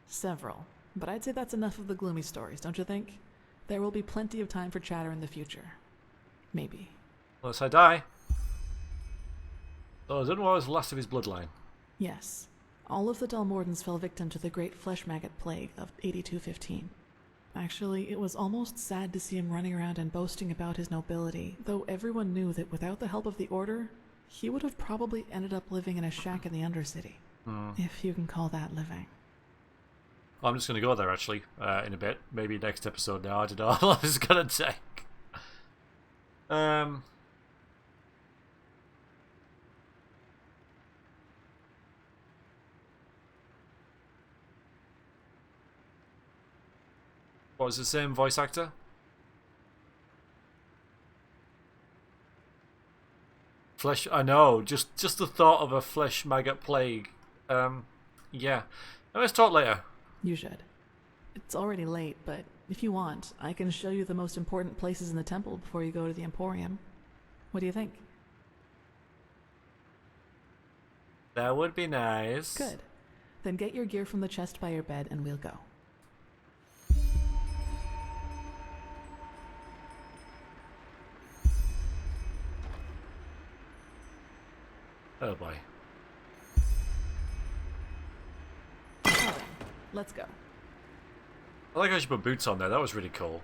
[SPEAKER 7] Several, but I'd say that's enough of the gloomy stories, don't you think? There will be plenty of time for chatter in the future. Maybe.
[SPEAKER 1] Unless I die. So Dunwar was the last of his bloodline.
[SPEAKER 7] Yes. All of the Dalmordans fell victim to the great flesh maggot plague of 8215. Actually, it was almost sad to see him running around and boasting about his nobility, though everyone knew that without the help of the Order, he would have probably ended up living in a shack in the Undercity. If you can call that living.
[SPEAKER 1] I'm just going to go there, actually, in a bit. Maybe next episode now. I don't know how long it's going to take. What was the same voice actor? Flesh, I know. Just the thought of a flesh maggot plague. Yeah. Now, let's talk later.
[SPEAKER 7] You should. It's already late, but if you want, I can show you the most important places in the temple before you go to the Emporium. What do you think?
[SPEAKER 1] That would be nice.
[SPEAKER 7] Good. Then get your gear from the chest by your bed and we'll go.
[SPEAKER 1] Oh boy.
[SPEAKER 7] Now then, let's go.
[SPEAKER 1] I like how she put boots on there. That was really cool.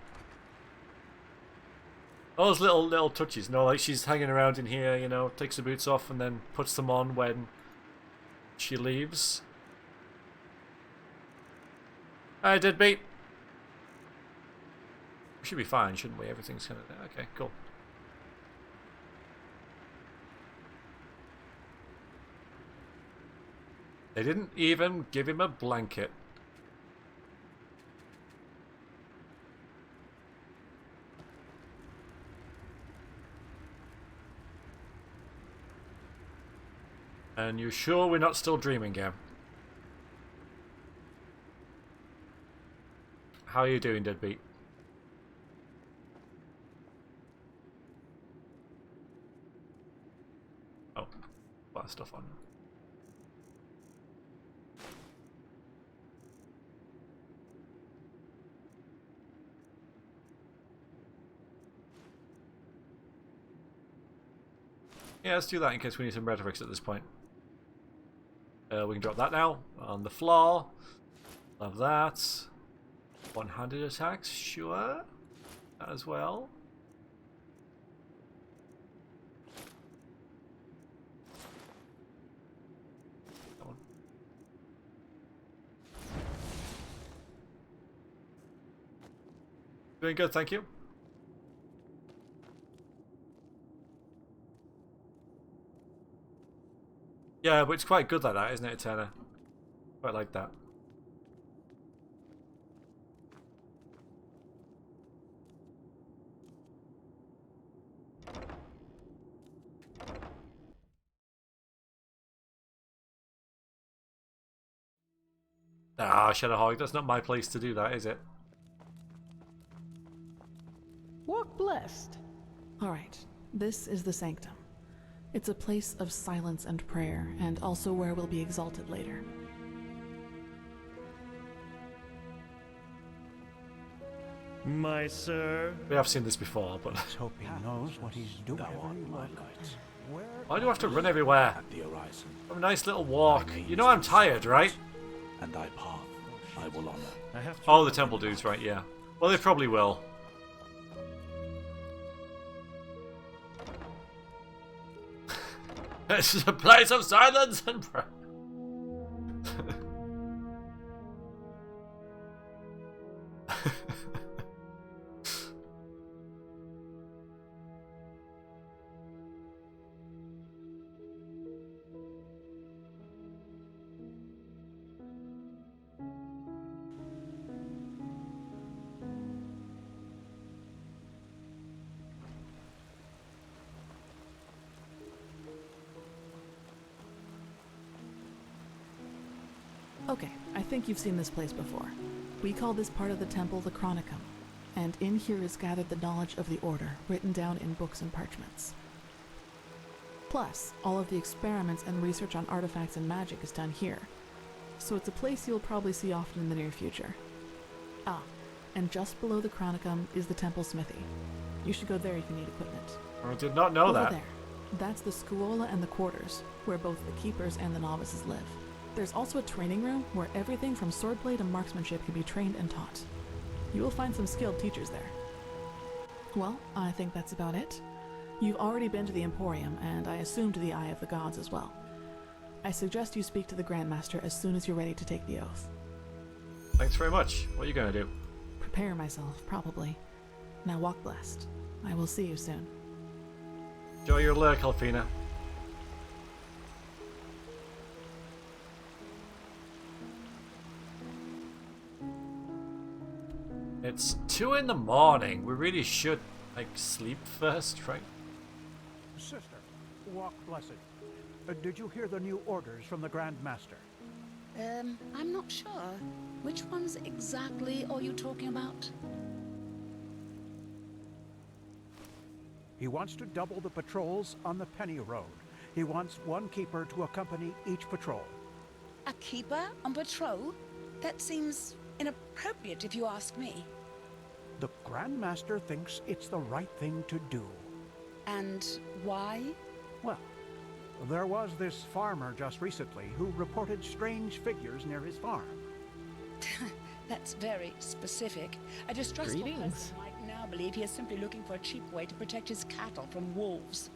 [SPEAKER 1] All those little touches, you know, like she's hanging around in here, you know, takes the boots off and then puts them on when she leaves. Alright, deadbeat. We should be fine, shouldn't we? Everything's kind of... Okay, cool. They didn't even give him a blanket. And you sure we're not still dreaming, Gam? How are you doing, deadbeat? Oh, put that stuff on. Yeah, let's do that in case we need some rhetorics at this point. We can drop that now on the floor. Love that. One-handed attacks, sure. That as well. That one. Doing good, thank you. Yeah, but it's quite good like that, isn't it, Turner? Quite like that. Ah, Shadowhog, that's not my place to do that, is it?
[SPEAKER 7] Walk blessed. Alright, this is the Sanctum. It's a place of silence and prayer, and also where we'll be exalted later.
[SPEAKER 9] My sir.
[SPEAKER 1] We have seen this before, but...
[SPEAKER 5] Let's hope he knows what he's doing.
[SPEAKER 1] Why do I have to run everywhere?
[SPEAKER 4] At the horizon,
[SPEAKER 1] Have a nice little walk. You know I'm tired, right?
[SPEAKER 4] and thy path I will honor.
[SPEAKER 9] I have to.
[SPEAKER 1] Oh, the temple dudes, right, yeah. Well, they probably will. This is a place of silence and prayer.
[SPEAKER 7] Okay, I think you've seen this place before. We call this part of the temple the Chronicum, and in here is gathered the knowledge of the Order, written down in books and parchments. Plus, all of the experiments and research on artifacts and magic is done here, so it's a place you'll probably see often in the near future. Ah, and just below the Chronicum is the Temple Smithy. You should go there if you need equipment.
[SPEAKER 1] I did not know
[SPEAKER 7] Over
[SPEAKER 1] that.
[SPEAKER 7] there. That's the Scuola and the quarters, where both the keepers and the novices live. There's also a training room where everything from swordplay to marksmanship can be trained and taught. You will find some skilled teachers there. Well, I think that's about it. You've already been to the Emporium, and I assume to the Eye of the Gods as well. I suggest you speak to the Grandmaster as soon as you're ready to take the oath.
[SPEAKER 1] Thanks very much. What are you going to do?
[SPEAKER 7] Prepare myself, probably. Now walk blessed. I will see you soon.
[SPEAKER 1] Enjoy your lurk, Alfina. It's 2 in the morning. We really should, like, sleep first, right?
[SPEAKER 6] Sister,
[SPEAKER 10] Walk Blessed. Did you hear the new orders from the Grandmaster?
[SPEAKER 11] I'm not sure. Which ones exactly are you talking about?
[SPEAKER 10] He wants to double the patrols on the Penny Road. He wants one keeper to accompany each patrol.
[SPEAKER 11] A keeper on patrol? That seems inappropriate if you ask me.
[SPEAKER 10] The Grandmaster thinks it's the right thing to do.
[SPEAKER 11] And why?
[SPEAKER 10] Well, there was this farmer just recently who reported strange figures near his farm.
[SPEAKER 11] That's very specific. A distrustful person might now believe he is simply looking for a cheap way to protect his cattle from wolves.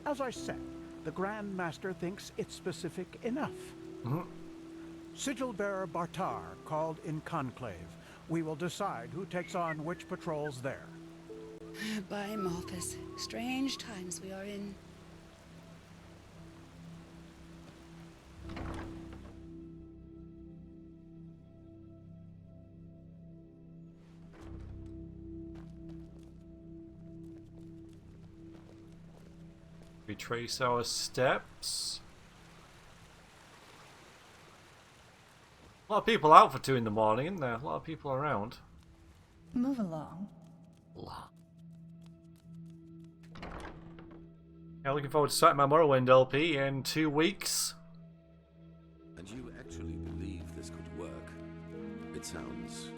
[SPEAKER 10] As I said, the Grandmaster thinks it's specific enough. Sigil bearer Bartar called in conclave. We will decide who takes on which patrols there.
[SPEAKER 11] By Morphus, strange times we are in.
[SPEAKER 1] Retrace our steps. A lot of people out for 2 in the morning, isn't there? A lot of people around.
[SPEAKER 12] Move along.
[SPEAKER 1] Yeah, looking forward to starting my Morrowind LP in 2 weeks.
[SPEAKER 4] And you actually believe this could work? It sounds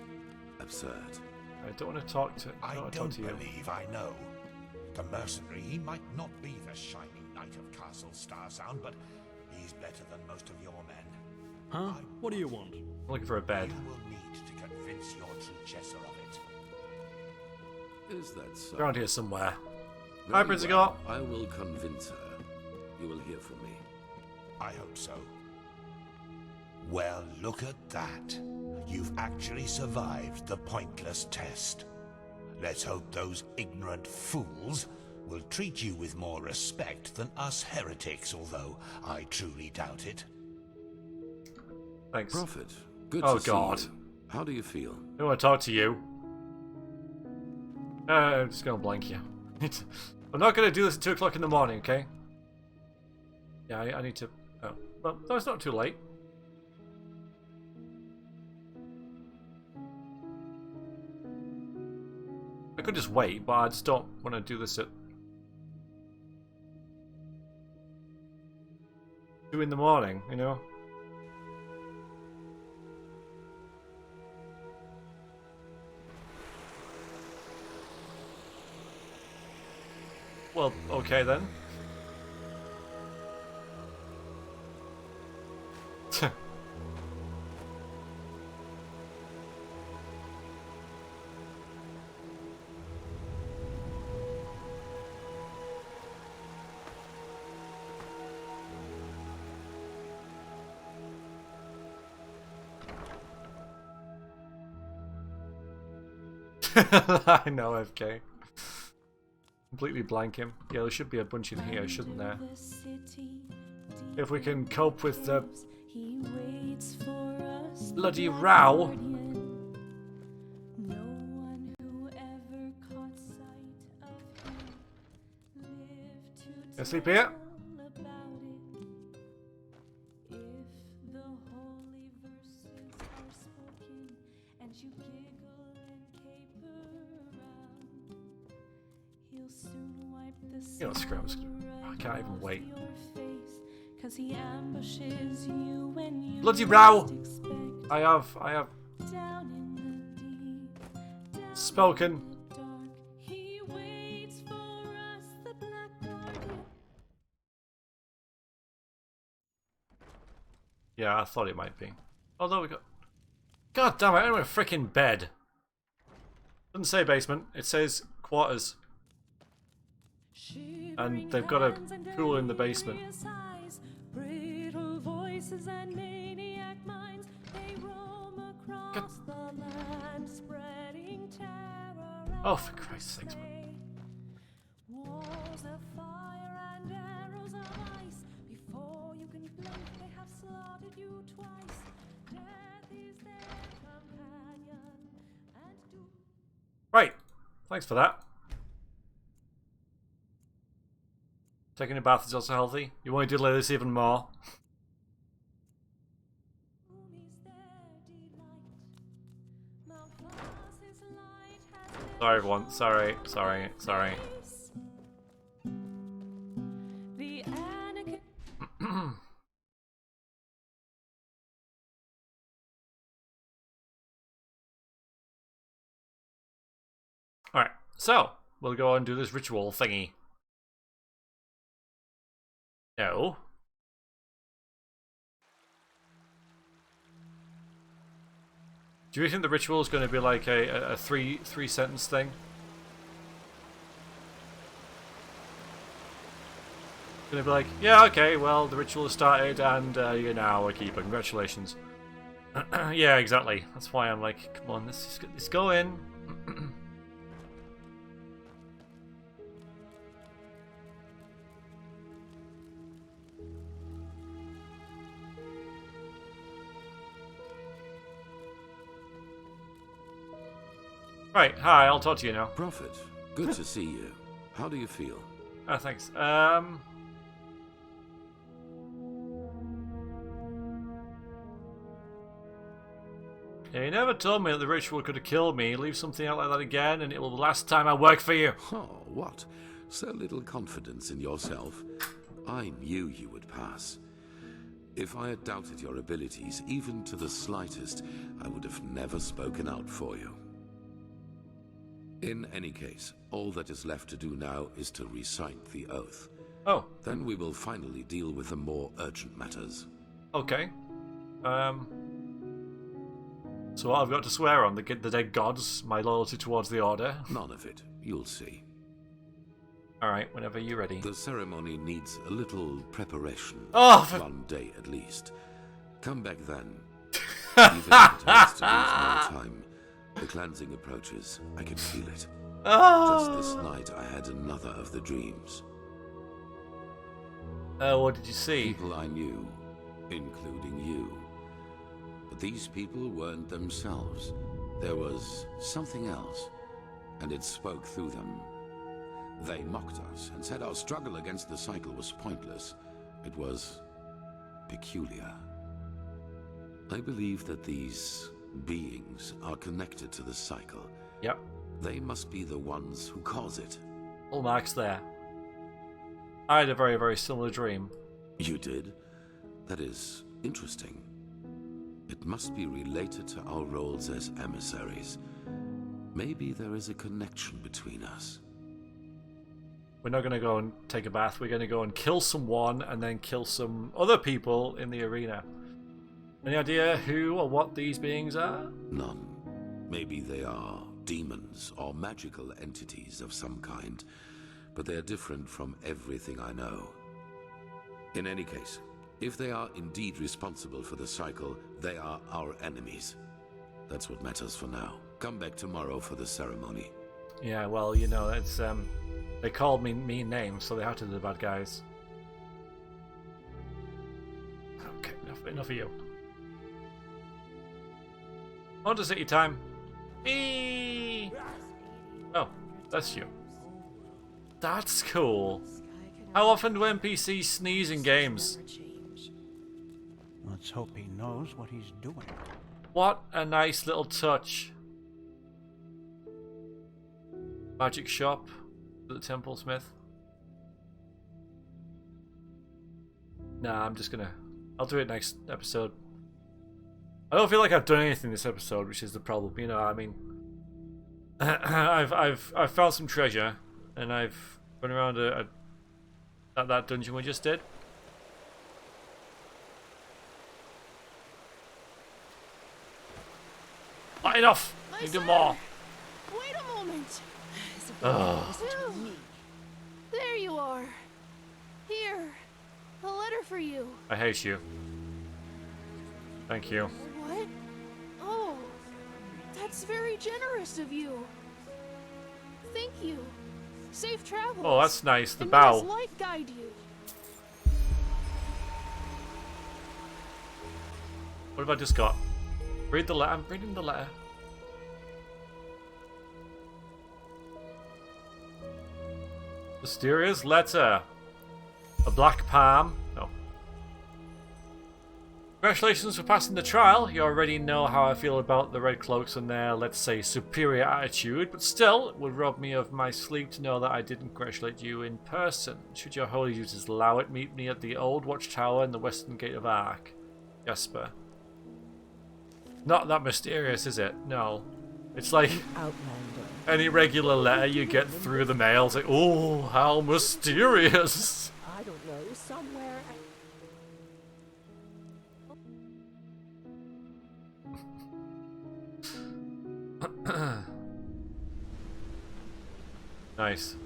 [SPEAKER 4] absurd.
[SPEAKER 1] I don't want to talk to.
[SPEAKER 6] I
[SPEAKER 1] want to
[SPEAKER 6] don't
[SPEAKER 1] talk to you.
[SPEAKER 6] believe I know. The mercenary, he might not be the shining knight of Castle Starsound, but he's better than most of your men.
[SPEAKER 9] Huh? What do you want?
[SPEAKER 1] I'm looking for a bed.
[SPEAKER 6] You will need to convince your successor of it.
[SPEAKER 4] Is that so?
[SPEAKER 1] Around here somewhere.
[SPEAKER 4] Very
[SPEAKER 1] Hi, Prince
[SPEAKER 4] well. I will convince her. You will hear from me.
[SPEAKER 6] I hope so. Well, look at that. You've actually survived the pointless test. Let's hope those ignorant fools will treat you with more respect than us heretics, although I truly doubt it.
[SPEAKER 1] Thanks.
[SPEAKER 4] Prophet, good
[SPEAKER 1] Oh,
[SPEAKER 4] to see
[SPEAKER 1] God.
[SPEAKER 4] you. How do you feel?
[SPEAKER 1] I don't want to talk to you. I'm just going to blank you. I'm not going to do this at 2 o'clock in the morning, okay? Yeah, I need to... Oh, well, no, it's not too late. I could just wait, but I just don't want to do this at 2 in the morning, you know? Well, okay then. I know, FK. Completely blank him. Yeah, there should be a bunch in here, shouldn't there? If we can cope with the bloody row. You sleep here? You know, scrubs. I can't even wait. Bloody row! I have spoken. Yeah, I thought it might be. Although we got... God damn it, I don't want a freaking bed. Doesn't say basement, it says quarters. And they've got a pool in the basement. God. Oh, for Christ's sakes, man. Right, thanks for that. Taking a bath is also healthy. You want to delay this even more? Sorry, everyone. Sorry. Alright, so we'll go and do this ritual thingy. No. Do you think the ritual is going to be like a three sentence thing? Going to be like, yeah, okay, well, the ritual has started and you're now a keeper. Congratulations. Yeah, exactly. That's why I'm like, come on, let's go in. Right, hi, I'll talk to you now.
[SPEAKER 4] Prophet, good to see you. How do you feel?
[SPEAKER 1] Oh, thanks. Yeah, you never told me that the ritual could have killed me. Leave something out like that again, and it will be the last time I work for you.
[SPEAKER 4] Oh, what? So little confidence in yourself. I knew you would pass. If I had doubted your abilities, even to the slightest, I would have never spoken out for you. In any case, all that is left to do now is to recite the oath.
[SPEAKER 1] Oh.
[SPEAKER 4] Then we will finally deal with the more urgent matters.
[SPEAKER 1] Okay. So what I've got to swear on? The dead gods? My loyalty towards the Order?
[SPEAKER 4] None of it. You'll see.
[SPEAKER 1] Alright, whenever you're ready.
[SPEAKER 4] The ceremony needs a little preparation.
[SPEAKER 1] Oh,
[SPEAKER 4] one day at least. Come back then. Even if it has to lose more time. The cleansing approaches. I can feel it.
[SPEAKER 1] Oh.
[SPEAKER 4] Just this night I had another of the dreams.
[SPEAKER 1] What did you see?
[SPEAKER 4] People I knew, including you. But these people weren't themselves. There was something else, and it spoke through them. They mocked us and said our struggle against the cycle was pointless. It was peculiar. I believe that these beings are connected to the cycle.
[SPEAKER 1] Yep.
[SPEAKER 4] They must be the ones who cause it.
[SPEAKER 1] All marks there. I had a very, very similar dream.
[SPEAKER 4] You did? That is interesting. It must be related to our roles as emissaries. Maybe there is a connection between us.
[SPEAKER 1] We're not going to go and take a bath. We're going to go and kill someone and then kill some other people in the arena. Any idea who or what these beings are?
[SPEAKER 4] None. Maybe they are demons or magical entities of some kind, but they are different from everything I know. In any case, if they are indeed responsible for the cycle, they are our enemies. That's what matters for now. Come back tomorrow for the ceremony.
[SPEAKER 1] Yeah, well, you know, it's they called me mean names, so they had to be the bad guys. Okay, enough of you. On to city time. Eee! Oh, that's you. That's cool. How often do NPCs sneeze in games?
[SPEAKER 10] Let's hope he knows what he's doing.
[SPEAKER 1] What a nice little touch. Magic shop at the Temple Smith. Nah, I'm just gonna... I'll do it next episode. I don't feel like I've done anything this episode, which is the problem. You know, I mean, I've found some treasure, and I've run around that dungeon we just did. Not enough. Need to do more.
[SPEAKER 13] Wait a moment.
[SPEAKER 1] Oh.
[SPEAKER 13] There you are. Here, a letter for you.
[SPEAKER 1] I hate you. Thank you.
[SPEAKER 13] What? Oh, that's very generous of you. Thank you. Safe travels.
[SPEAKER 1] Oh, that's nice. The
[SPEAKER 13] and
[SPEAKER 1] bow.
[SPEAKER 13] may His light guide you.
[SPEAKER 1] What have I just got? Read the letter. I'm reading the letter. Mysterious letter. A black palm. No. Congratulations for passing the trial. You already know how I feel about the Red Cloaks and their, let's say, superior attitude, but still, it would rob me of my sleep to know that I didn't congratulate you in person. Should your holy users allow it, meet me at the old watchtower in the western gate of Ark. Jasper. Not that mysterious, is it? No. It's like any regular letter you get through the mail. It's like, oh, how mysterious.
[SPEAKER 14] I don't know, somewhere.
[SPEAKER 1] Nice.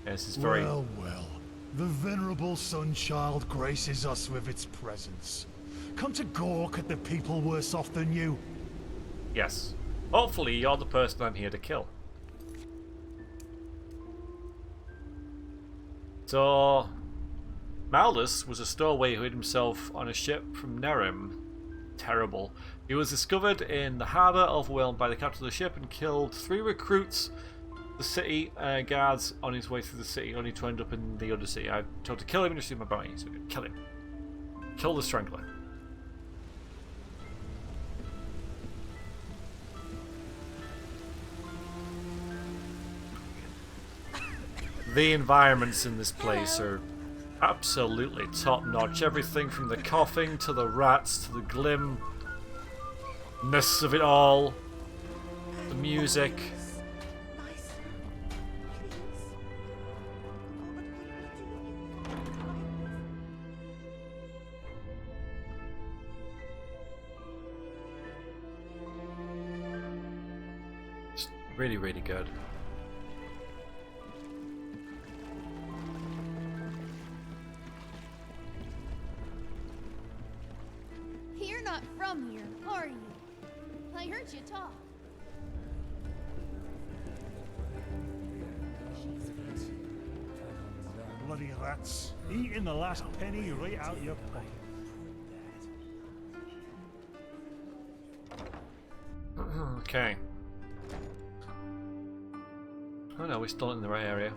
[SPEAKER 1] Yeah, this is very...
[SPEAKER 15] Well, well. The venerable Sunchild graces us with its presence. Come to gawk at the people worse off than you.
[SPEAKER 1] Yes. Hopefully you're the person I'm here to kill. So... Maldus was a stowaway who hid himself on a ship from Nehrim. Terrible. He was discovered in the harbour, overwhelmed by the captain of the ship, and killed 3 recruits, the city guards on his way through the city, only to end up in the Undersea. I told to kill him and receive my bounty, so kill him. Kill the Strangler. The environments in this place are absolutely top-notch. Everything from the coughing to the rats to the glimness of it all. The music. Just really, really good.
[SPEAKER 13] You're not from here, are you? I heard you talk.
[SPEAKER 15] Bloody rats. Eating the last penny right out your pocket.
[SPEAKER 1] Okay. Oh no, we're still in the right area.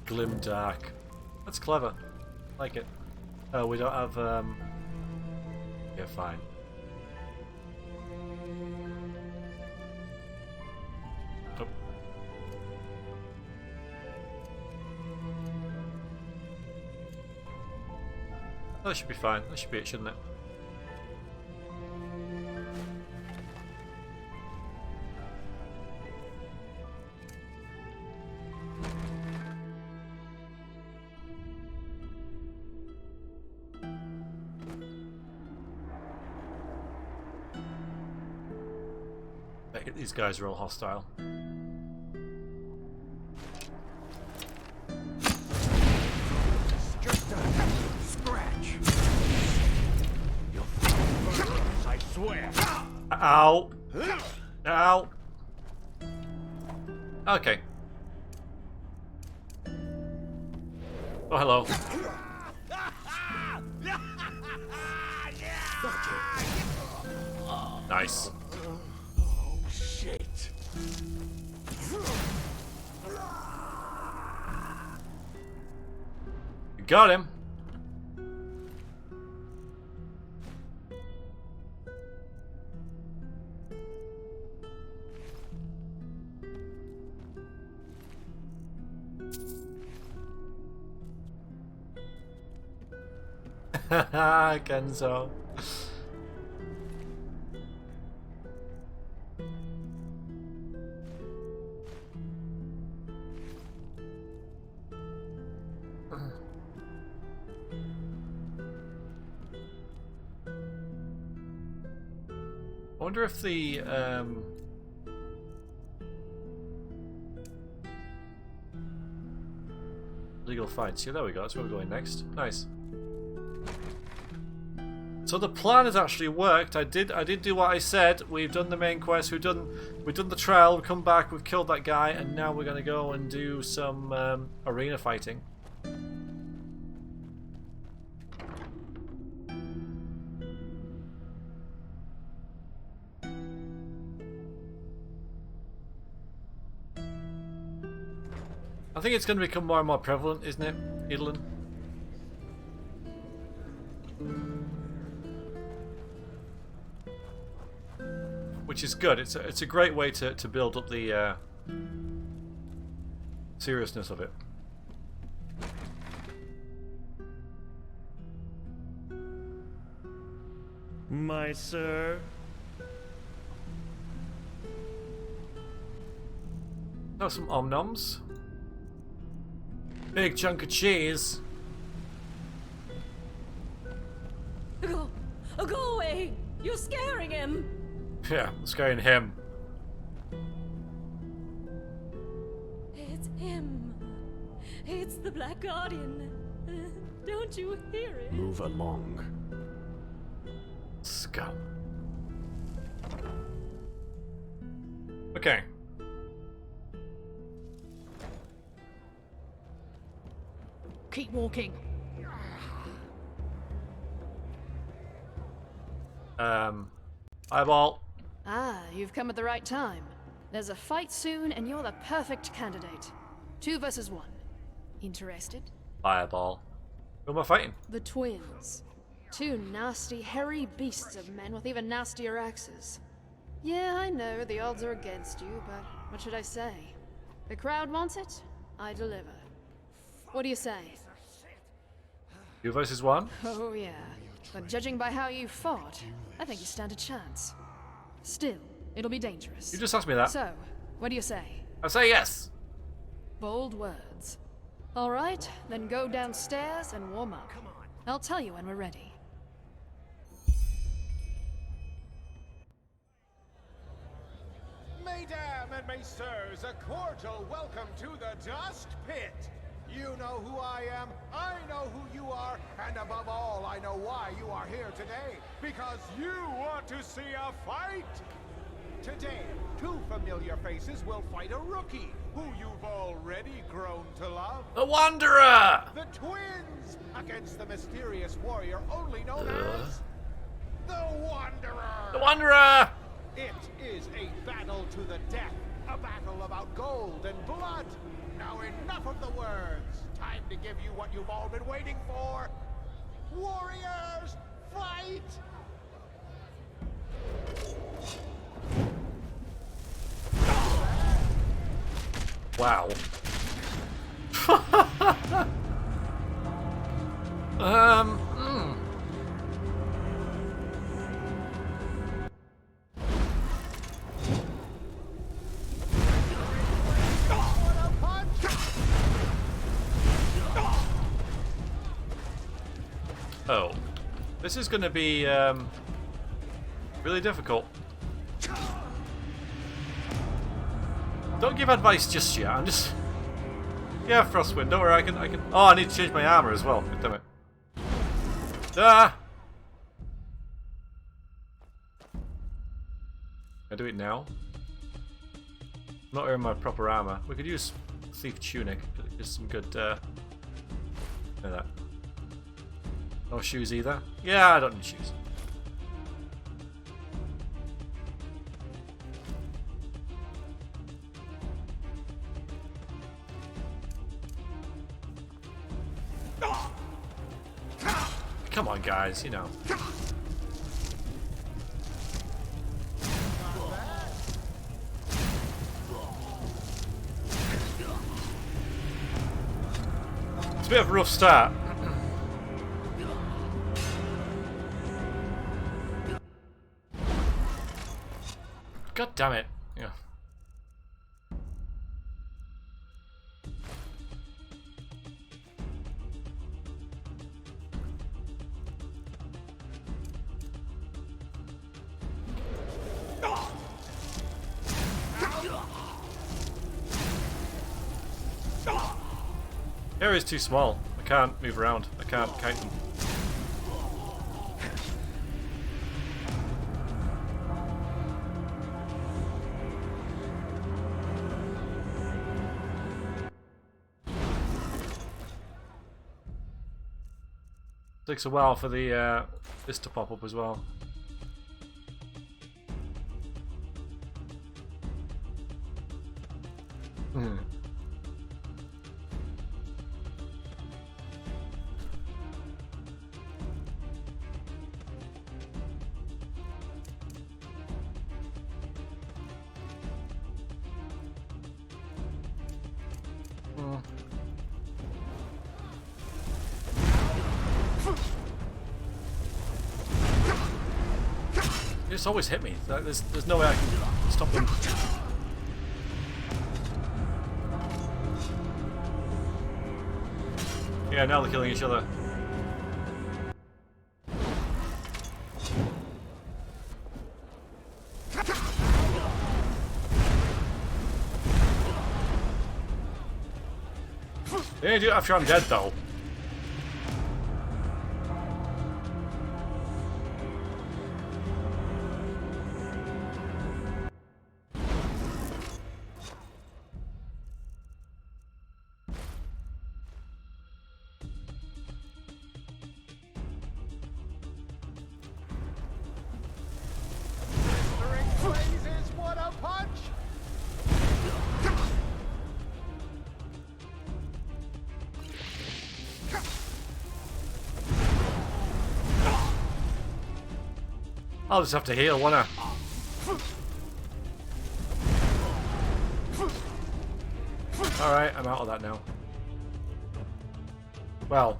[SPEAKER 1] Glim dark. That's clever. Like it. Oh, we don't have yeah, fine. Oh. That should be fine. That should be it, shouldn't it? These guys are all hostile.
[SPEAKER 6] Just a scratch. I swear.
[SPEAKER 1] Ow! Ow! Okay. Oh, hello. Nice.
[SPEAKER 6] Shit.
[SPEAKER 1] Got him. Kenzo. I wonder if the legal fights. Yeah, there we go. That's where we're going next. Nice. So the plan has actually worked. I did do what I said. We've done the main quest. We've done the trial. We've come back. We've killed that guy, and now we're gonna go and do some arena fighting. I think it's going to become more and more prevalent, isn't it, Edelin? Which is good. It's a great way to build up the seriousness of it.
[SPEAKER 16] My sir.
[SPEAKER 1] Oh, some omnoms. Big chunk of cheese.
[SPEAKER 17] Go away! You're scaring him!
[SPEAKER 1] Yeah, scaring him.
[SPEAKER 17] It's him. It's the Black Guardian. Don't you hear it?
[SPEAKER 5] Move along.
[SPEAKER 1] Scum. Okay.
[SPEAKER 17] Keep walking.
[SPEAKER 1] Eyeball.
[SPEAKER 17] Ah, you've come at the right time. There's a fight soon, and you're the perfect candidate. 2 versus 1. Interested?
[SPEAKER 1] Eyeball. Who am I fighting?
[SPEAKER 17] The twins. 2 nasty, hairy beasts of men with even nastier axes. Yeah, I know the odds are against you, but what should I say? The crowd wants it, I deliver. What do you say?
[SPEAKER 1] 2 versus 1?
[SPEAKER 17] Oh yeah, but judging by how you fought, I think you stand a chance. Still, it'll be dangerous.
[SPEAKER 1] You just asked me that.
[SPEAKER 17] So, what do you say?
[SPEAKER 1] I say yes.
[SPEAKER 17] Bold words. All right, then go downstairs and warm up. I'll tell you when we're ready.
[SPEAKER 18] Mesdames and messieurs, a cordial welcome to the Dust Pit. You know who I am, I know who you are, and above all, I know why you are here today. Because you want to see a fight! Today, 2 familiar faces will fight a rookie, who you've already grown to love.
[SPEAKER 1] The Wanderer!
[SPEAKER 18] The twins! Against the mysterious warrior only known as... The Wanderer!
[SPEAKER 1] The Wanderer!
[SPEAKER 18] It is a battle to the death. A battle about gold and blood. Now enough of the words. Time to give you what you've all been waiting for. Warriors, fight!
[SPEAKER 1] Wow. Oh, this is going to be really difficult. Don't give advice just yet. I'm just... Yeah, Frostwind. Don't worry. I can. Oh, I need to change my armor as well. God damn it. Ah! Can I do it now? I'm not wearing my proper armor. We could use Thief Tunic. Just some good. Look at that. No shoes either. Yeah, I don't need shoes. Come on, guys, you know. It's a bit of a rough start. God damn it. Yeah. Area is too small. I can't move around. I can't count them. Takes a while for the this to pop up as well. just always hit me. There's no way I can stop them. Yeah, now they're killing each other. They do it after I'm dead, though.
[SPEAKER 18] Blazes, what a punch!
[SPEAKER 1] I'll just have to heal, won't I? Alright, I'm out of that now. Well.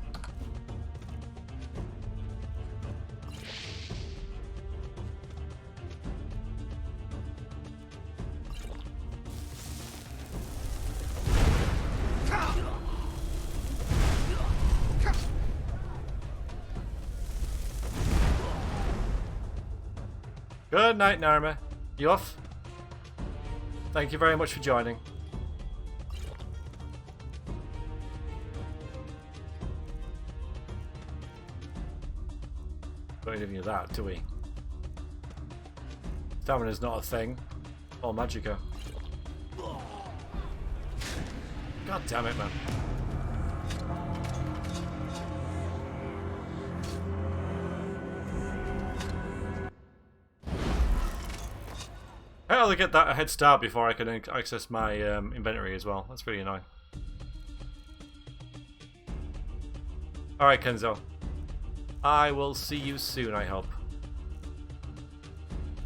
[SPEAKER 1] Good night, Nehrim. You off? Thank you very much for joining. Don't need any of that, do we? Stamina's not a thing. Or magicka. God damn it, man. I'll get that head start before I can access my inventory as well. That's pretty annoying. Alright, Kenzo. I will see you soon, I hope.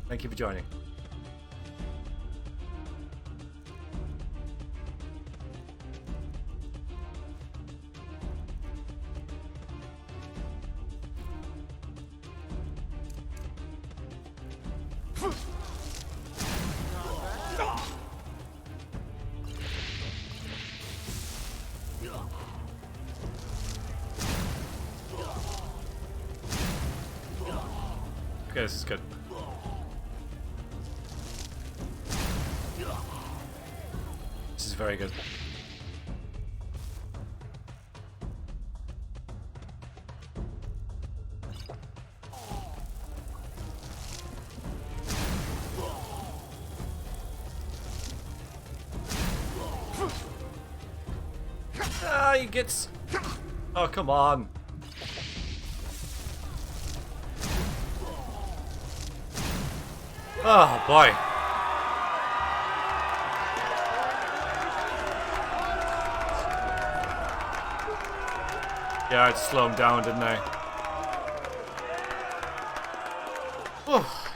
[SPEAKER 1] Thank you for joining. Okay, this is good. This is very good. Ah, he gets... Oh, come on. Oh boy. Yeah, I'd slow him down, didn't I? Oh.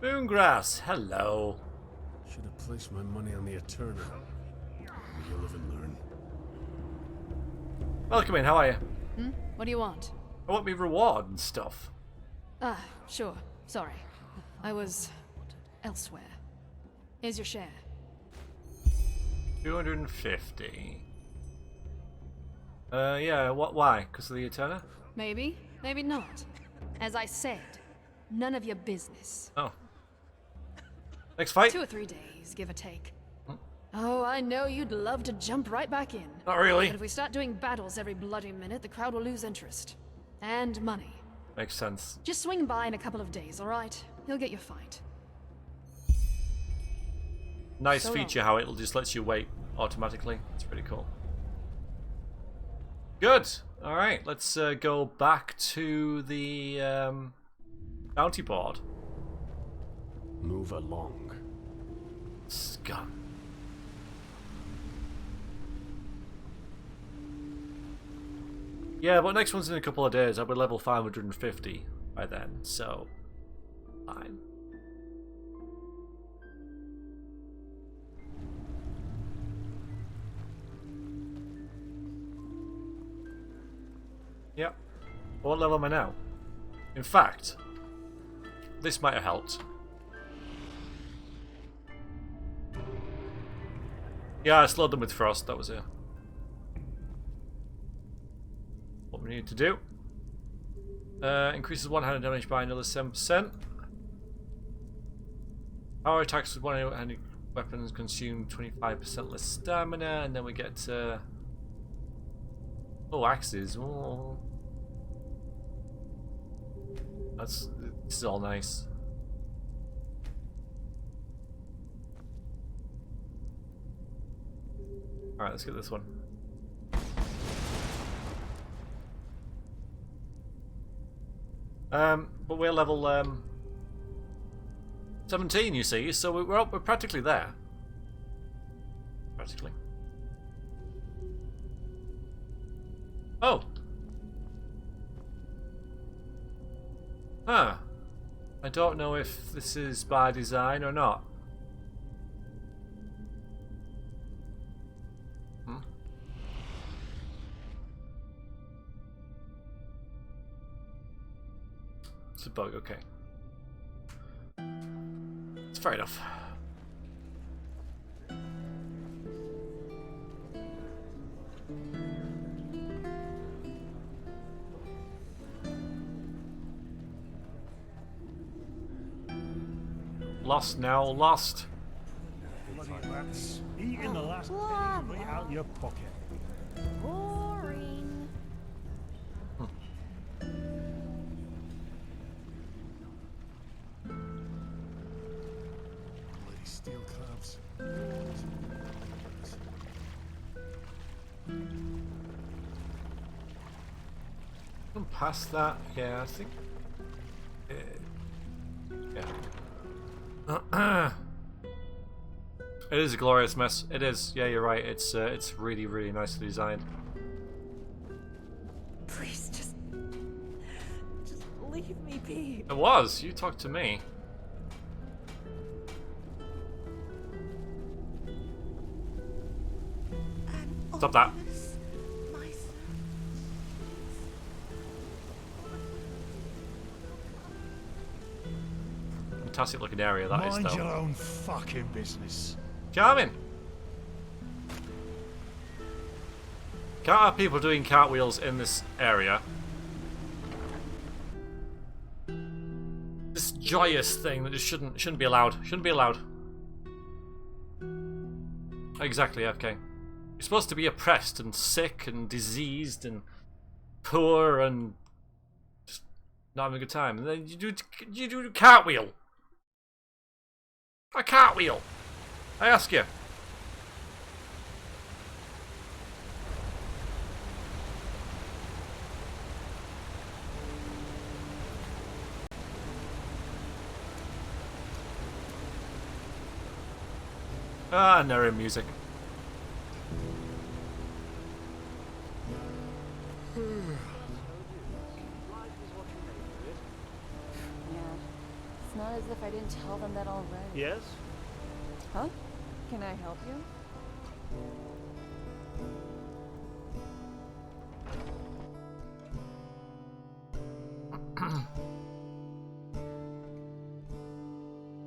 [SPEAKER 1] Moongrass, hello.
[SPEAKER 9] Should have placed my money on the Eterna. You live and learn.
[SPEAKER 1] Welcome in, how are you?
[SPEAKER 17] Hmm? What do you want?
[SPEAKER 1] I want me reward and stuff.
[SPEAKER 17] Ah, sure. Sorry. I was elsewhere. Here's your share.
[SPEAKER 1] 250. Yeah, why? Because of the Eterna?
[SPEAKER 17] Maybe, maybe not. As I said, none of your business.
[SPEAKER 1] Oh. Next fight?
[SPEAKER 17] 2 or 3 days, give or take. Oh, I know you'd love to jump right back in.
[SPEAKER 1] Not really.
[SPEAKER 17] But if we start doing battles every bloody minute, the crowd will lose interest. And money.
[SPEAKER 1] Makes sense.
[SPEAKER 17] Just swing by in a couple of days, alright? You'll get your fight.
[SPEAKER 1] Nice
[SPEAKER 17] So
[SPEAKER 1] feature how it just lets you wait automatically. It's pretty cool. Good. Alright, let's go back to the bounty board.
[SPEAKER 9] Move along.
[SPEAKER 1] Scum. Yeah, but next one's in a couple of days. I'll be level 550 by then, so fine. Yep. What level am I now? In fact, this might have helped. Yeah, I slowed them with frost, that was it. What we need to do. Increases one-handed damage by another 7%. Power attacks with one-handed weapons consume 25% less stamina, and then we get to... oh, axes. Oh. This is all nice. Alright, let's get this one. But we're level 17, you see, so we're practically there. Practically. Oh! Huh. I don't know if this is by design or not. It's a bug, okay. It's fair enough. Lost now, lost.
[SPEAKER 15] Bloody rats. Eating the last penny right out your pocket.
[SPEAKER 13] Boring.
[SPEAKER 15] Bloody steel clubs.
[SPEAKER 1] Come past that, yeah, I think. Yeah. It is a glorious mess. It is. Yeah, you're right. It's really, really nicely designed.
[SPEAKER 13] Please, just leave me be.
[SPEAKER 1] It was. You talked to me. Stop that. Fantastic looking area that is, though.
[SPEAKER 15] Mind your own fucking business.
[SPEAKER 1] Charming. Can't have people doing cartwheels in this area. This joyous thing that just shouldn't be allowed. Shouldn't be allowed. Exactly, FK. You're supposed to be oppressed and sick and diseased and poor and just not having a good time, and then you do a cartwheel. A cartwheel. I ask you. Ah, Nehrim music.
[SPEAKER 19] It's not as if I didn't tell them that already.
[SPEAKER 16] Yes?
[SPEAKER 19] Huh? Can I help you?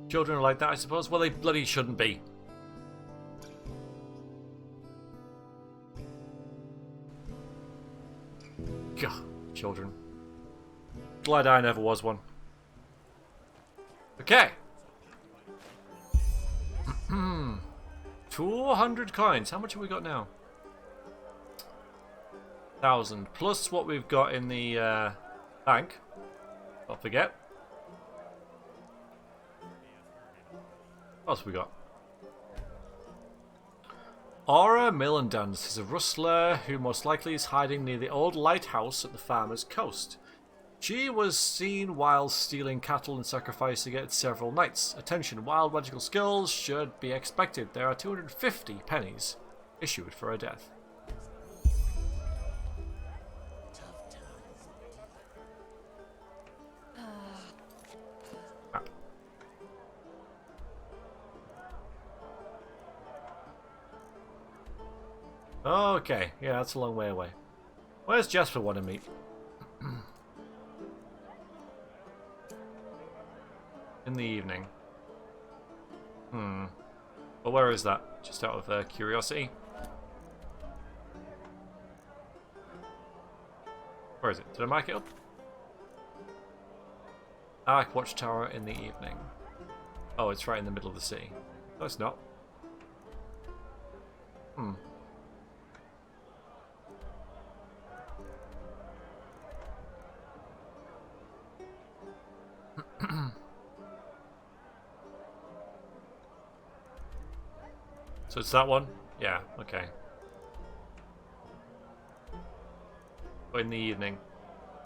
[SPEAKER 1] Children are like that, I suppose. Well, they bloody shouldn't be. Gah, children. Glad I never was one. Okay. 200 coins. How much have we got now? 1,000. Plus what we've got in the bank. Don't forget. What else we got? Aura Millendance is a rustler who most likely is hiding near the old lighthouse at the farmer's coast. She was seen while stealing cattle and sacrificing it several nights. Attention, wild magical skills should be expected. There are 250 pennies issued for her death. Okay, yeah, that's a long way away. Where's Jasper want to meet? the evening. Well, where is that? Just out of curiosity. Where is it? Did I mark it up? Ark Watchtower in the evening. Oh, it's right in the middle of the city. No, it's not. So it's that one? Yeah, okay. But in the evening.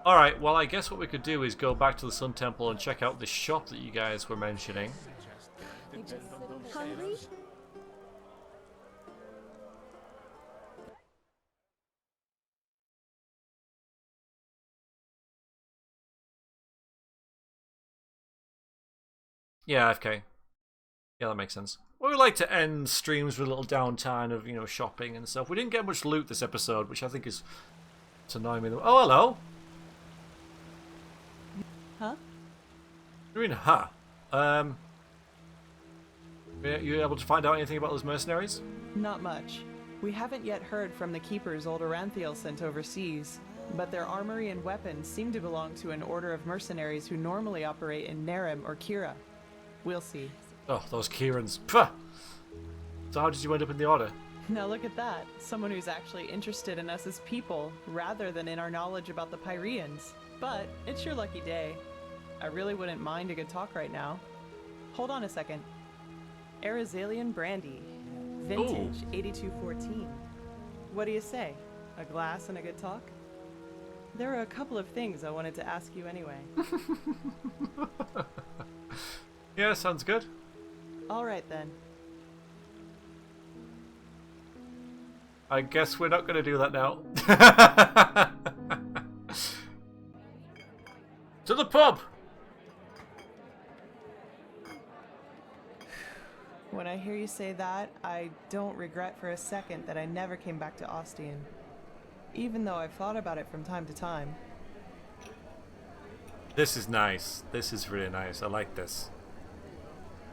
[SPEAKER 1] Alright, well I guess what we could do is go back to the Sun Temple and check out the shop that you guys were mentioning.
[SPEAKER 14] Hungry?
[SPEAKER 1] Yeah, FK. Yeah, that makes sense. Well, we like to end streams with a little downtime of, you know, shopping and stuff. We didn't get much loot this episode, which I think is to annoy me. Oh, hello.
[SPEAKER 20] Huh?
[SPEAKER 1] What do you mean, huh? You able to find out anything about those mercenaries?
[SPEAKER 20] Not much. We haven't yet heard from the keepers old Oranthiel sent overseas, but their armory and weapons seem to belong to an order of mercenaries who normally operate in Nehrim or Kira. We'll see.
[SPEAKER 1] Oh, those Kierans. Pah! So how did you end up in the order?
[SPEAKER 20] Now look at that. Someone who's actually interested in us as people, rather than in our knowledge about the Pyreans. But it's your lucky day. I really wouldn't mind a good talk right now. Hold on a second. Arizalian brandy. Vintage 8214. What do you say? A glass and a good talk? There are a couple of things I wanted to ask you anyway.
[SPEAKER 1] Yeah, sounds good.
[SPEAKER 20] All right then.
[SPEAKER 1] I guess we're not going to do that now. To the pub!
[SPEAKER 20] When I hear you say that, I don't regret for a second that I never came back to Ostian. Even though I've thought about it from time to time.
[SPEAKER 1] This is nice. This is really nice. I like this.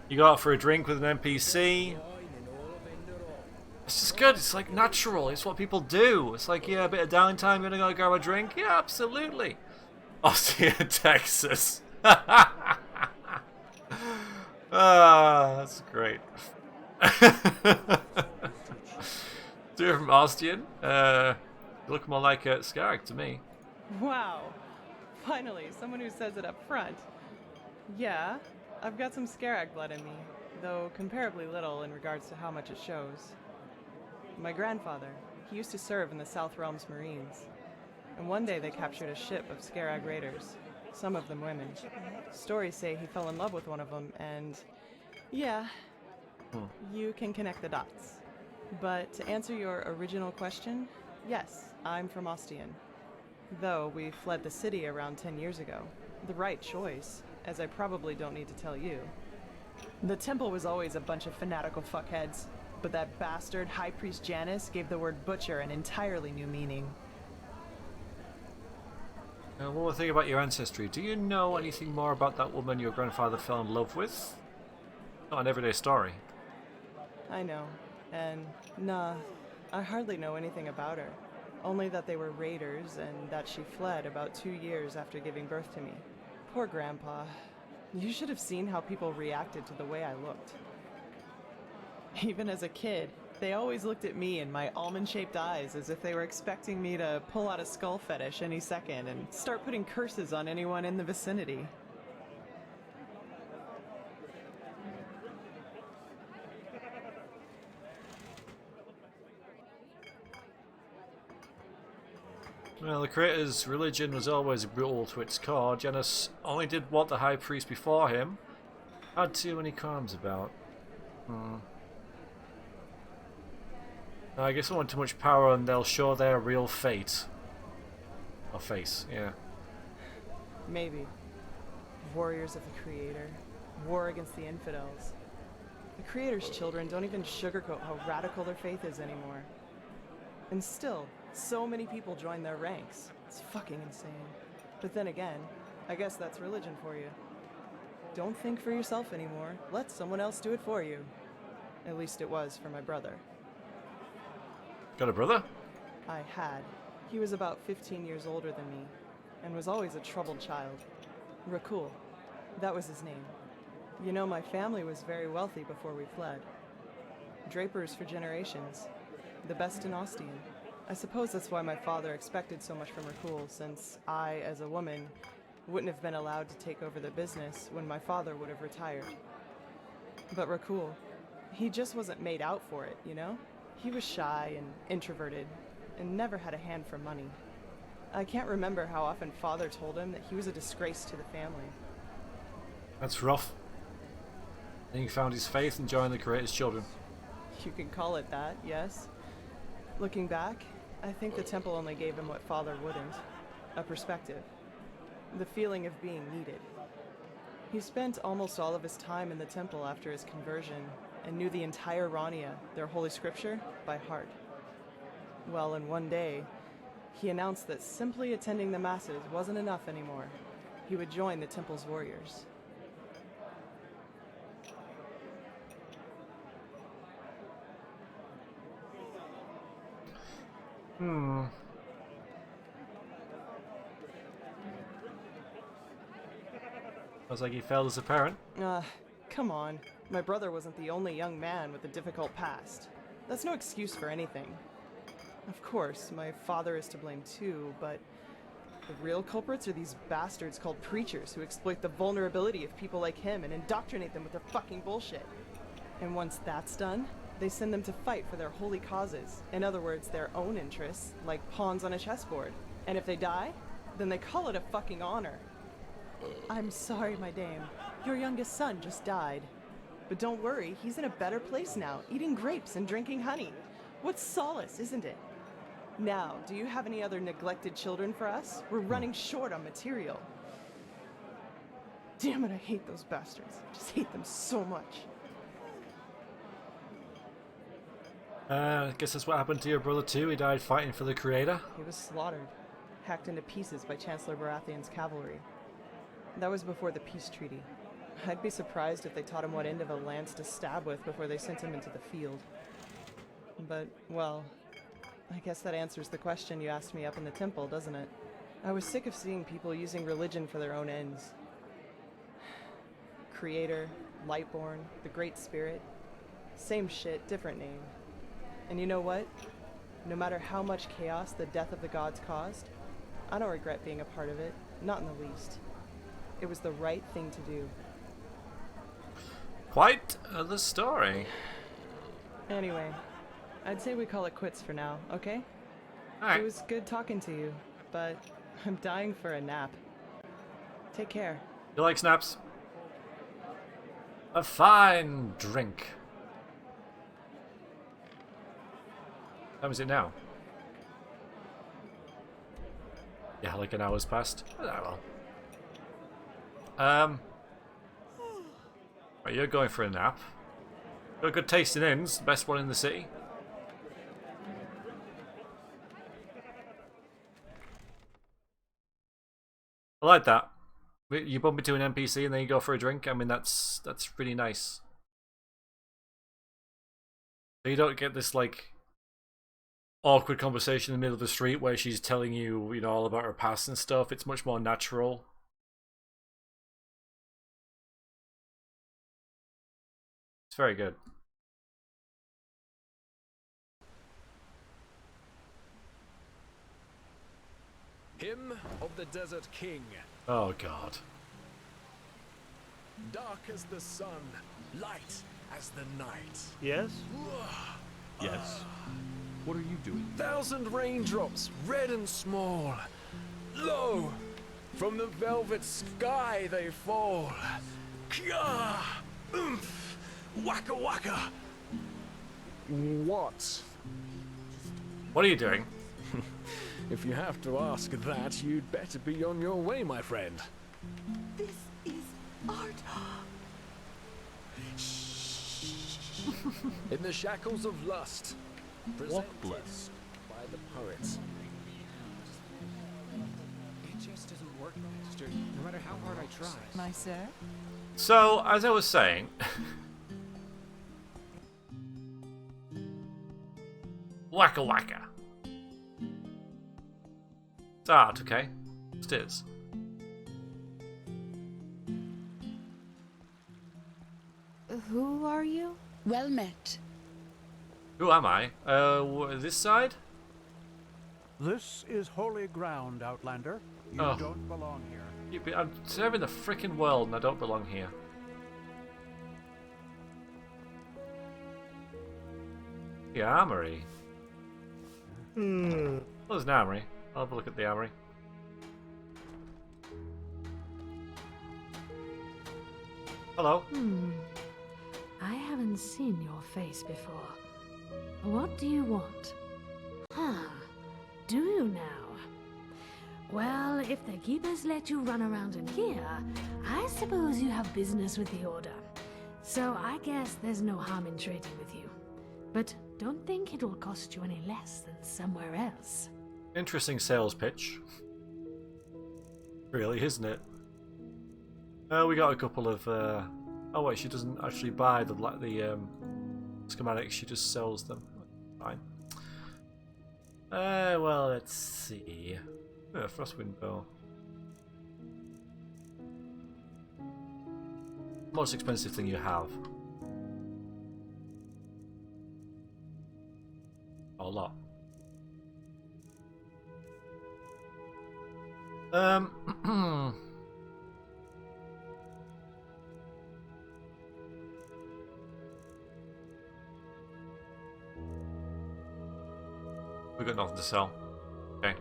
[SPEAKER 1] You go out for a drink with an NPC. It's just good. It's like natural. It's what people do. It's like, yeah, a bit of downtime. You're gonna go grab a drink. Yeah, absolutely. Austin, Texas. That's great. You're from Austin. You look more like a Scarrick to me.
[SPEAKER 20] Wow. Finally, someone who says it up front. Yeah, I've got some Scarag blood in me, though comparably little in regards to how much it shows. My grandfather, he used to serve in the South Realms Marines, and one day they captured a ship of Scarag raiders, some of them women. Stories say he fell in love with one of them, and yeah, you can connect the dots. But to answer your original question, yes, I'm from Ostian. Though we fled the city around 10 years ago. The right choice, as I probably don't need to tell you. The temple was always a bunch of fanatical fuckheads, but that bastard High Priest Janus gave the word butcher an entirely new meaning.
[SPEAKER 1] One more thing about your ancestry. Do you know anything more about that woman your grandfather fell in love with? Not an everyday story.
[SPEAKER 20] I know, and nah, I hardly know anything about her. Only that they were raiders and that she fled about 2 years after giving birth to me. Poor Grandpa. You should have seen how people reacted to the way I looked. Even as a kid, they always looked at me and my almond-shaped eyes as if they were expecting me to pull out a skull fetish any second and start putting curses on anyone in the vicinity.
[SPEAKER 1] Well, the creator's religion was always brutal to its core. Janus only did what the High Priest before him had too many crimes about. I guess they want too much power and they'll show their real fate. Or face, yeah.
[SPEAKER 20] Maybe. Warriors of the Creator. War against the infidels. The Creator's children don't even sugarcoat how radical their faith is anymore. And still, so many people join their ranks. It's fucking insane. But then again, I guess that's religion for you. Don't think for yourself anymore. Let someone else do it for you. At least it was for my brother.
[SPEAKER 1] Got a brother?
[SPEAKER 20] I had. He was about 15 years older than me, and was always a troubled child. Rakul. That was his name. You know, my family was very wealthy before we fled. Drapers for generations. The best in Ostian. I suppose that's why my father expected so much from Rakul, since I, as a woman, wouldn't have been allowed to take over the business when my father would have retired. But Rakul, he just wasn't made out for it, you know? He was shy and introverted, and never had a hand for money. I can't remember how often father told him that he was a disgrace to the family.
[SPEAKER 1] That's rough. Then he found his faith and joined the Creator's Children.
[SPEAKER 20] You can call it that, yes. Looking back, I think the temple only gave him what father wouldn't. A perspective. The feeling of being needed. He spent almost all of his time in the temple after his conversion, and knew the entire Rania, their holy scripture, by heart. Well, and one day, he announced that simply attending the masses wasn't enough anymore. He would join the temple's warriors.
[SPEAKER 1] Looks like he failed as a parent.
[SPEAKER 20] Come on. My brother wasn't the only young man with a difficult past. That's no excuse for anything. Of course, my father is to blame too, but the real culprits are these bastards called preachers who exploit the vulnerability of people like him and indoctrinate them with their fucking bullshit. And once that's done, they send them to fight for their holy causes. In other words, their own interests, like pawns on a chessboard. And if they die, then they call it a fucking honor. I'm sorry, my dame. Your youngest son just died. But don't worry, he's in a better place now, eating grapes and drinking honey. What solace, isn't it? Now, do you have any other neglected children for us? We're running short on material. Damn it, I hate those bastards. I just hate them so much.
[SPEAKER 1] I guess that's what happened to your brother too. He died fighting for the Creator.
[SPEAKER 20] He was slaughtered, hacked into pieces by Chancellor Baratheon's cavalry. That was before the peace treaty. I'd be surprised if they taught him what end of a lance to stab with before they sent him into the field. But, well, I guess that answers the question you asked me up in the temple, doesn't it? I was sick of seeing people using religion for their own ends. Creator, Lightborn, the Great Spirit. Same shit, different name. And you know what? No matter how much chaos the death of the gods caused, I don't regret being a part of it, not in the least. It was the right thing to do.
[SPEAKER 1] Quite the story.
[SPEAKER 20] Anyway, I'd say we call it quits for now, okay?
[SPEAKER 1] Alright.
[SPEAKER 20] It was good talking to you, but I'm dying for a nap. Take care.
[SPEAKER 1] You like snaps? A fine drink. How is it now? Yeah, like an hour's passed. Oh, well. Right, you're going for a nap. Got a good tasting inns, the best one in the city. I like that. You bump into an NPC and then you go for a drink. I mean, that's really nice. So you don't get this like awkward conversation in the middle of the street where she's telling you, you know, all about her past and stuff. It's much more natural. It's very good.
[SPEAKER 2] Hymn of the Desert King.
[SPEAKER 1] Oh god.
[SPEAKER 2] Dark as the sun, light as the night.
[SPEAKER 16] Yes? Yes. What are you doing?
[SPEAKER 2] 1,000 raindrops, red and small. Lo, from the velvet sky they fall. Kya, oomph, waka waka. What?
[SPEAKER 1] What are you doing?
[SPEAKER 2] If you have to ask that, you'd better be on your way, my friend.
[SPEAKER 13] This is art.
[SPEAKER 2] In the shackles of lust,
[SPEAKER 16] Walk
[SPEAKER 2] presented
[SPEAKER 16] blessed.
[SPEAKER 2] by the poets.
[SPEAKER 21] It just doesn't work, Master, no matter how hard I try.
[SPEAKER 11] My sir?
[SPEAKER 1] So, as I was saying... Waka waka. It's art, okay? It is.
[SPEAKER 17] Who are you?
[SPEAKER 11] Well met.
[SPEAKER 1] Who am I? This side?
[SPEAKER 10] This is holy ground, Outlander. You don't belong here.
[SPEAKER 1] I'm serving the frickin' world and I don't belong here. The armory. Well, there's an armory. I'll have a look at the armory. Hello.
[SPEAKER 21] I haven't seen your face before. What do you want? Huh. Do you now? Well, if the keepers let you run around in here, I suppose you have business with the Order. So I guess there's no harm in trading with you. But don't think it'll cost you any less than somewhere else.
[SPEAKER 1] Interesting sales pitch. Really, isn't it? We got a couple of... Oh wait, she doesn't actually buy the schematics, she just sells them. Fine. Well, let's see. Frostwind bow. Most expensive thing you have. A lot. We got nothing to sell. Okay.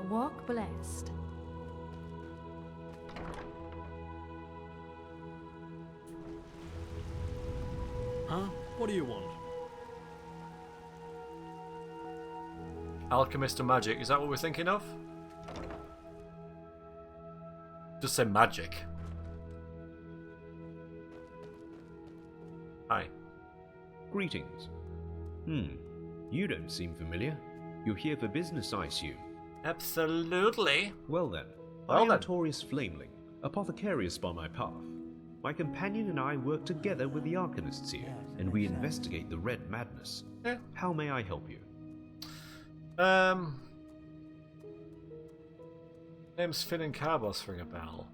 [SPEAKER 21] Walk blessed.
[SPEAKER 9] Huh? What do you want?
[SPEAKER 1] Alchemist and magic, is that what we're thinking of? Just say magic. Hi.
[SPEAKER 22] Greetings. You don't seem familiar. You're here for business, I assume.
[SPEAKER 1] Absolutely.
[SPEAKER 22] Well then, I am Torius Flameling, apothecarius by my path. My companion and I work together with the Arcanists here, and we investigate the Red Madness. How may I help you?
[SPEAKER 1] Name's Finn and Carbos, ring a bell.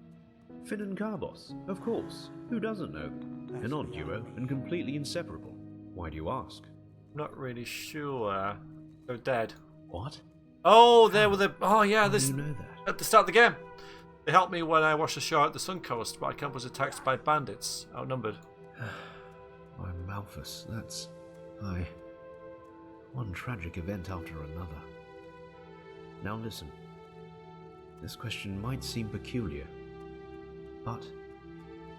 [SPEAKER 22] Finn and Carbos, of course. Who doesn't know them? An odd duo and completely inseparable. Why do you ask?
[SPEAKER 1] Not really sure. They're dead.
[SPEAKER 22] What?
[SPEAKER 1] Oh, they were the... Oh yeah,
[SPEAKER 22] this... You know that?
[SPEAKER 1] At the start of the game. They helped me when I washed ashore at the Sun Coast, but I camp was attacked by bandits, outnumbered.
[SPEAKER 22] My Malthus, that's... One tragic event after another. Now listen. This question might seem peculiar, but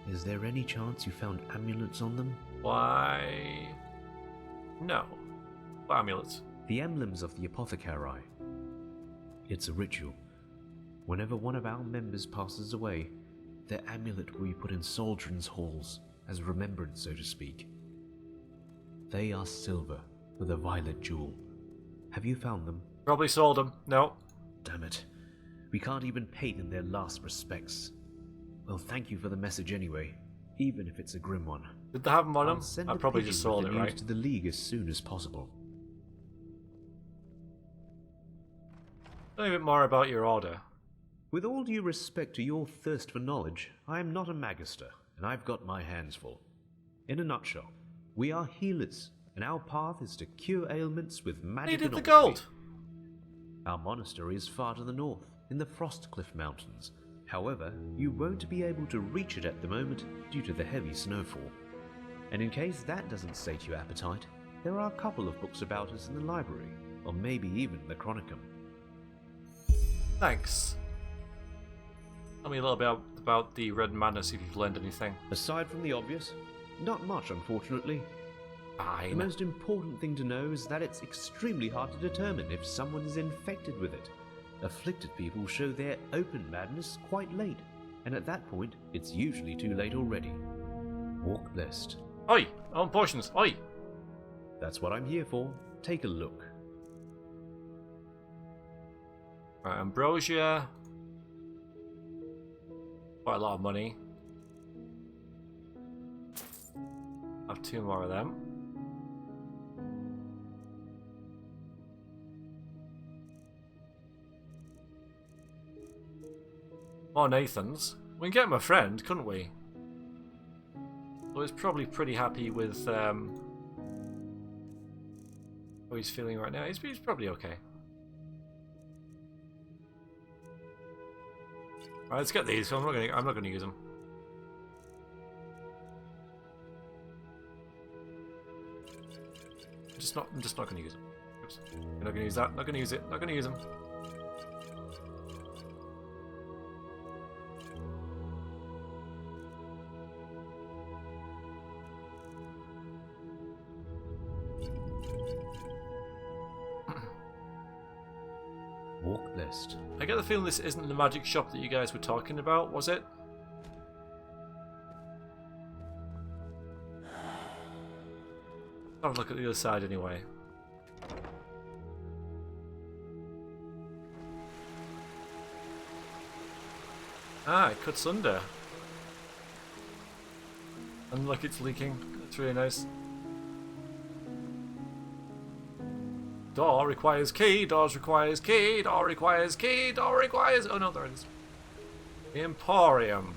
[SPEAKER 22] is there any chance you found amulets on them?
[SPEAKER 1] Why... No. What amulets?
[SPEAKER 22] The emblems of the apothecary. It's a ritual. Whenever one of our members passes away, their amulet will be put in Soldran's halls, as remembrance, so to speak. They are silver, with a violet jewel. Have you found them?
[SPEAKER 1] Probably sold them. No.
[SPEAKER 22] Damn it. We can't even pay them their last respects. Well, thank you for the message anyway, even if it's a grim one.
[SPEAKER 1] Did they have them on them? I
[SPEAKER 22] I'll
[SPEAKER 1] probably just sold it, right?
[SPEAKER 22] To the League as soon as possible.
[SPEAKER 1] Tell me a bit more about your order.
[SPEAKER 22] With all due respect to your thirst for knowledge, I am not a magister, and I've got my hands full. In a nutshell, we are healers, and our path is to cure ailments with magic and
[SPEAKER 1] the gold.
[SPEAKER 22] Our monastery is far to the north, in the Frostcliff Mountains. However, you won't be able to reach it at the moment due to the heavy snowfall. And in case that doesn't sate your appetite, there are a couple of books about us in the library, or maybe even the Chronicum.
[SPEAKER 1] Thanks. Tell me a little bit about the Red Madness, if you've learned anything.
[SPEAKER 22] Aside from the obvious, not much, unfortunately.
[SPEAKER 1] Fine.
[SPEAKER 22] The most important thing to know is that it's extremely hard to determine if someone is infected with it. Afflicted people show their open madness quite late, and at that point, it's usually too late already. Walk blessed.
[SPEAKER 1] Oi! Own potions, oi!
[SPEAKER 22] That's what I'm here for. Take a look.
[SPEAKER 1] Right, ambrosia. Quite a lot of money. Have 2 more of them. More Nathans. We can get him a friend, couldn't we? So he's probably pretty happy with how he's feeling right now. He's probably okay. Alright, let's get these. I'm not gonna use them. I'm just not gonna use them. Oops. I'm not gonna use that. Not gonna use it. Not gonna use them.
[SPEAKER 22] Walk list.
[SPEAKER 1] I get the feeling this isn't the magic shop that you guys were talking about, was it? Have a look at the other side anyway. Ah, it cuts under. And look, it's leaking. That's really nice. Door requires key, doors requires key, door requires key, door requires... Oh no, there it is. The Emporium.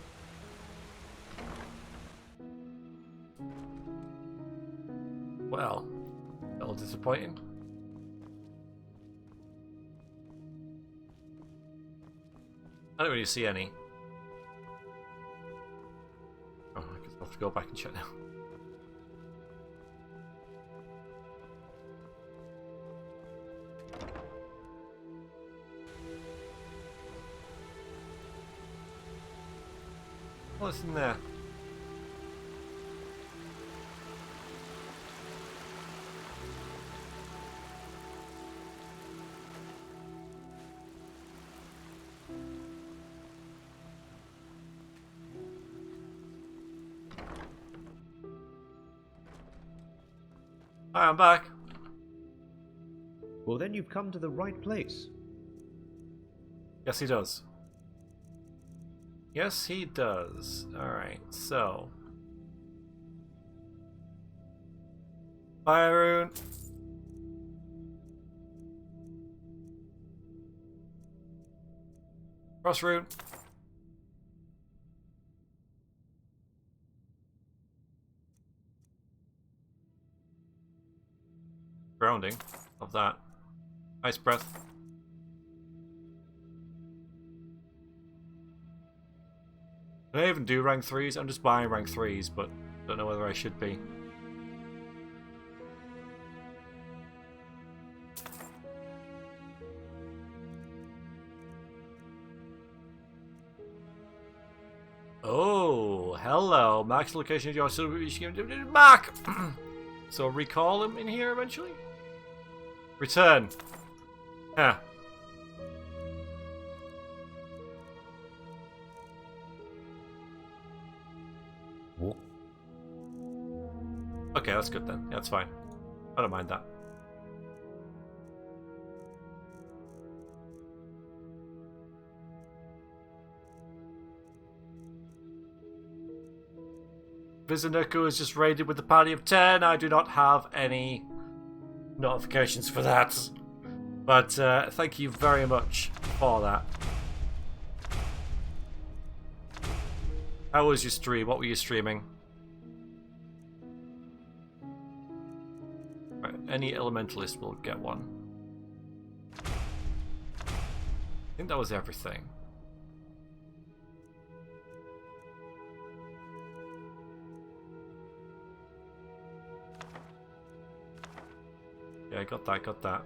[SPEAKER 1] Well, a little disappointing. I don't really see any. Oh, I guess I'll have to go back and check now. What's in there? Hi, I'm back.
[SPEAKER 22] Well, then you've come to the right place.
[SPEAKER 1] Yes, he does. Yes, he does. Alright, so. Fire rune. Cross rune. Grounding of that. Ice breath. Can I even do rank 3s? I'm just buying rank 3s, but don't know whether I should be. Oh, hello. Max location of your Mark! So recall him in here eventually? Return. Yeah. Okay, that's good then. Yeah, that's fine. I don't mind that. Vizinuku is just raided with a party of 10. I do not have any notifications for that. But thank you very much for that. How was your stream? What were you streaming? Right, any elementalist will get one. I think that was everything. Yeah, I got that.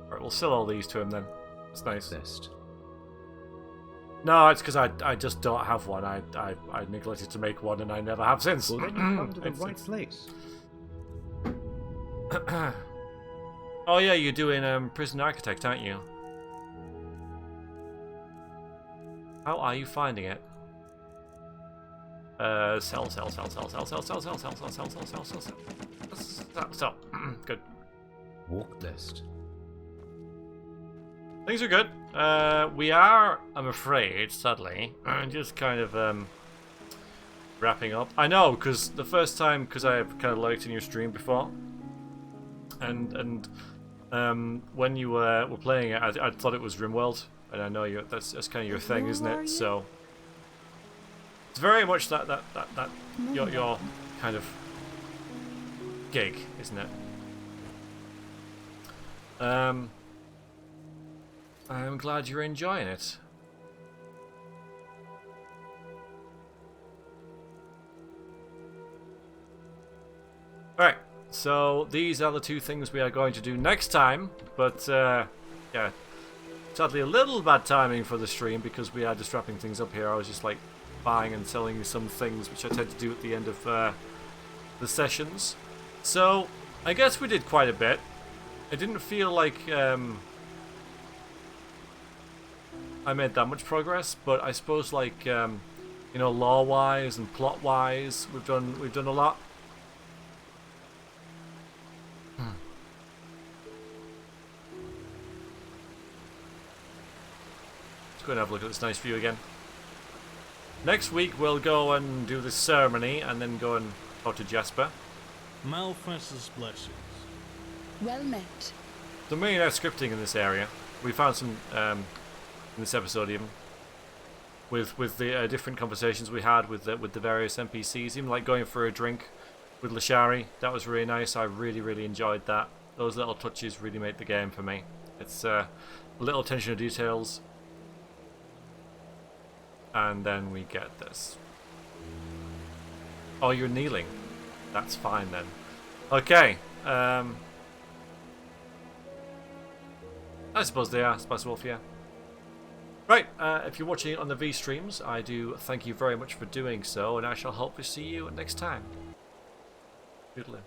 [SPEAKER 1] Alright, we'll sell all these to him then. That's nice.
[SPEAKER 22] Best.
[SPEAKER 1] No, it's because I just don't have one. I neglected to make one and I never have since.
[SPEAKER 22] Well, then you come to the right place.
[SPEAKER 1] Oh yeah, you're doing Prison Architect, aren't you? How are you finding it? Sell. Good.
[SPEAKER 22] Walk list.
[SPEAKER 1] Things are good. We are, I'm afraid, sadly, just kind of wrapping up. I know, because the first time, because I have kind of lurked in your stream before, and when you were playing it, I thought it was RimWorld, and I know that's kind of your thing, isn't it? So it's very much that your kind of gig, isn't it? I'm glad you're enjoying it. Alright, so these are the two things we are going to do next time, but yeah, sadly a little bad timing for the stream because we are just wrapping things up here. I was just like buying and selling you some things, which I tend to do at the end of the sessions. So I guess we did quite a bit. It didn't feel like I made that much progress, but I suppose like you know, lore-wise and plot-wise, we've done a lot. Let's go and have a look at this nice view again. Next week we'll go and do this ceremony and then go and talk to Jasper.
[SPEAKER 16] Malfest's blessings.
[SPEAKER 11] Well met.
[SPEAKER 1] The main scripting in this area. We found some in this episode even with the different conversations we had with the various NPCs, even like going for a drink with Lashari. That was really nice. I really enjoyed that. Those little touches really made the game for me. It's a little attention to details. And then we get this. Oh, you're kneeling. That's fine then. Okay. I suppose they are. Spice Wolf, yeah. Right, if you're watching on the V streams, I do thank you very much for doing so, and I shall hopefully see you next time. Toodaloo.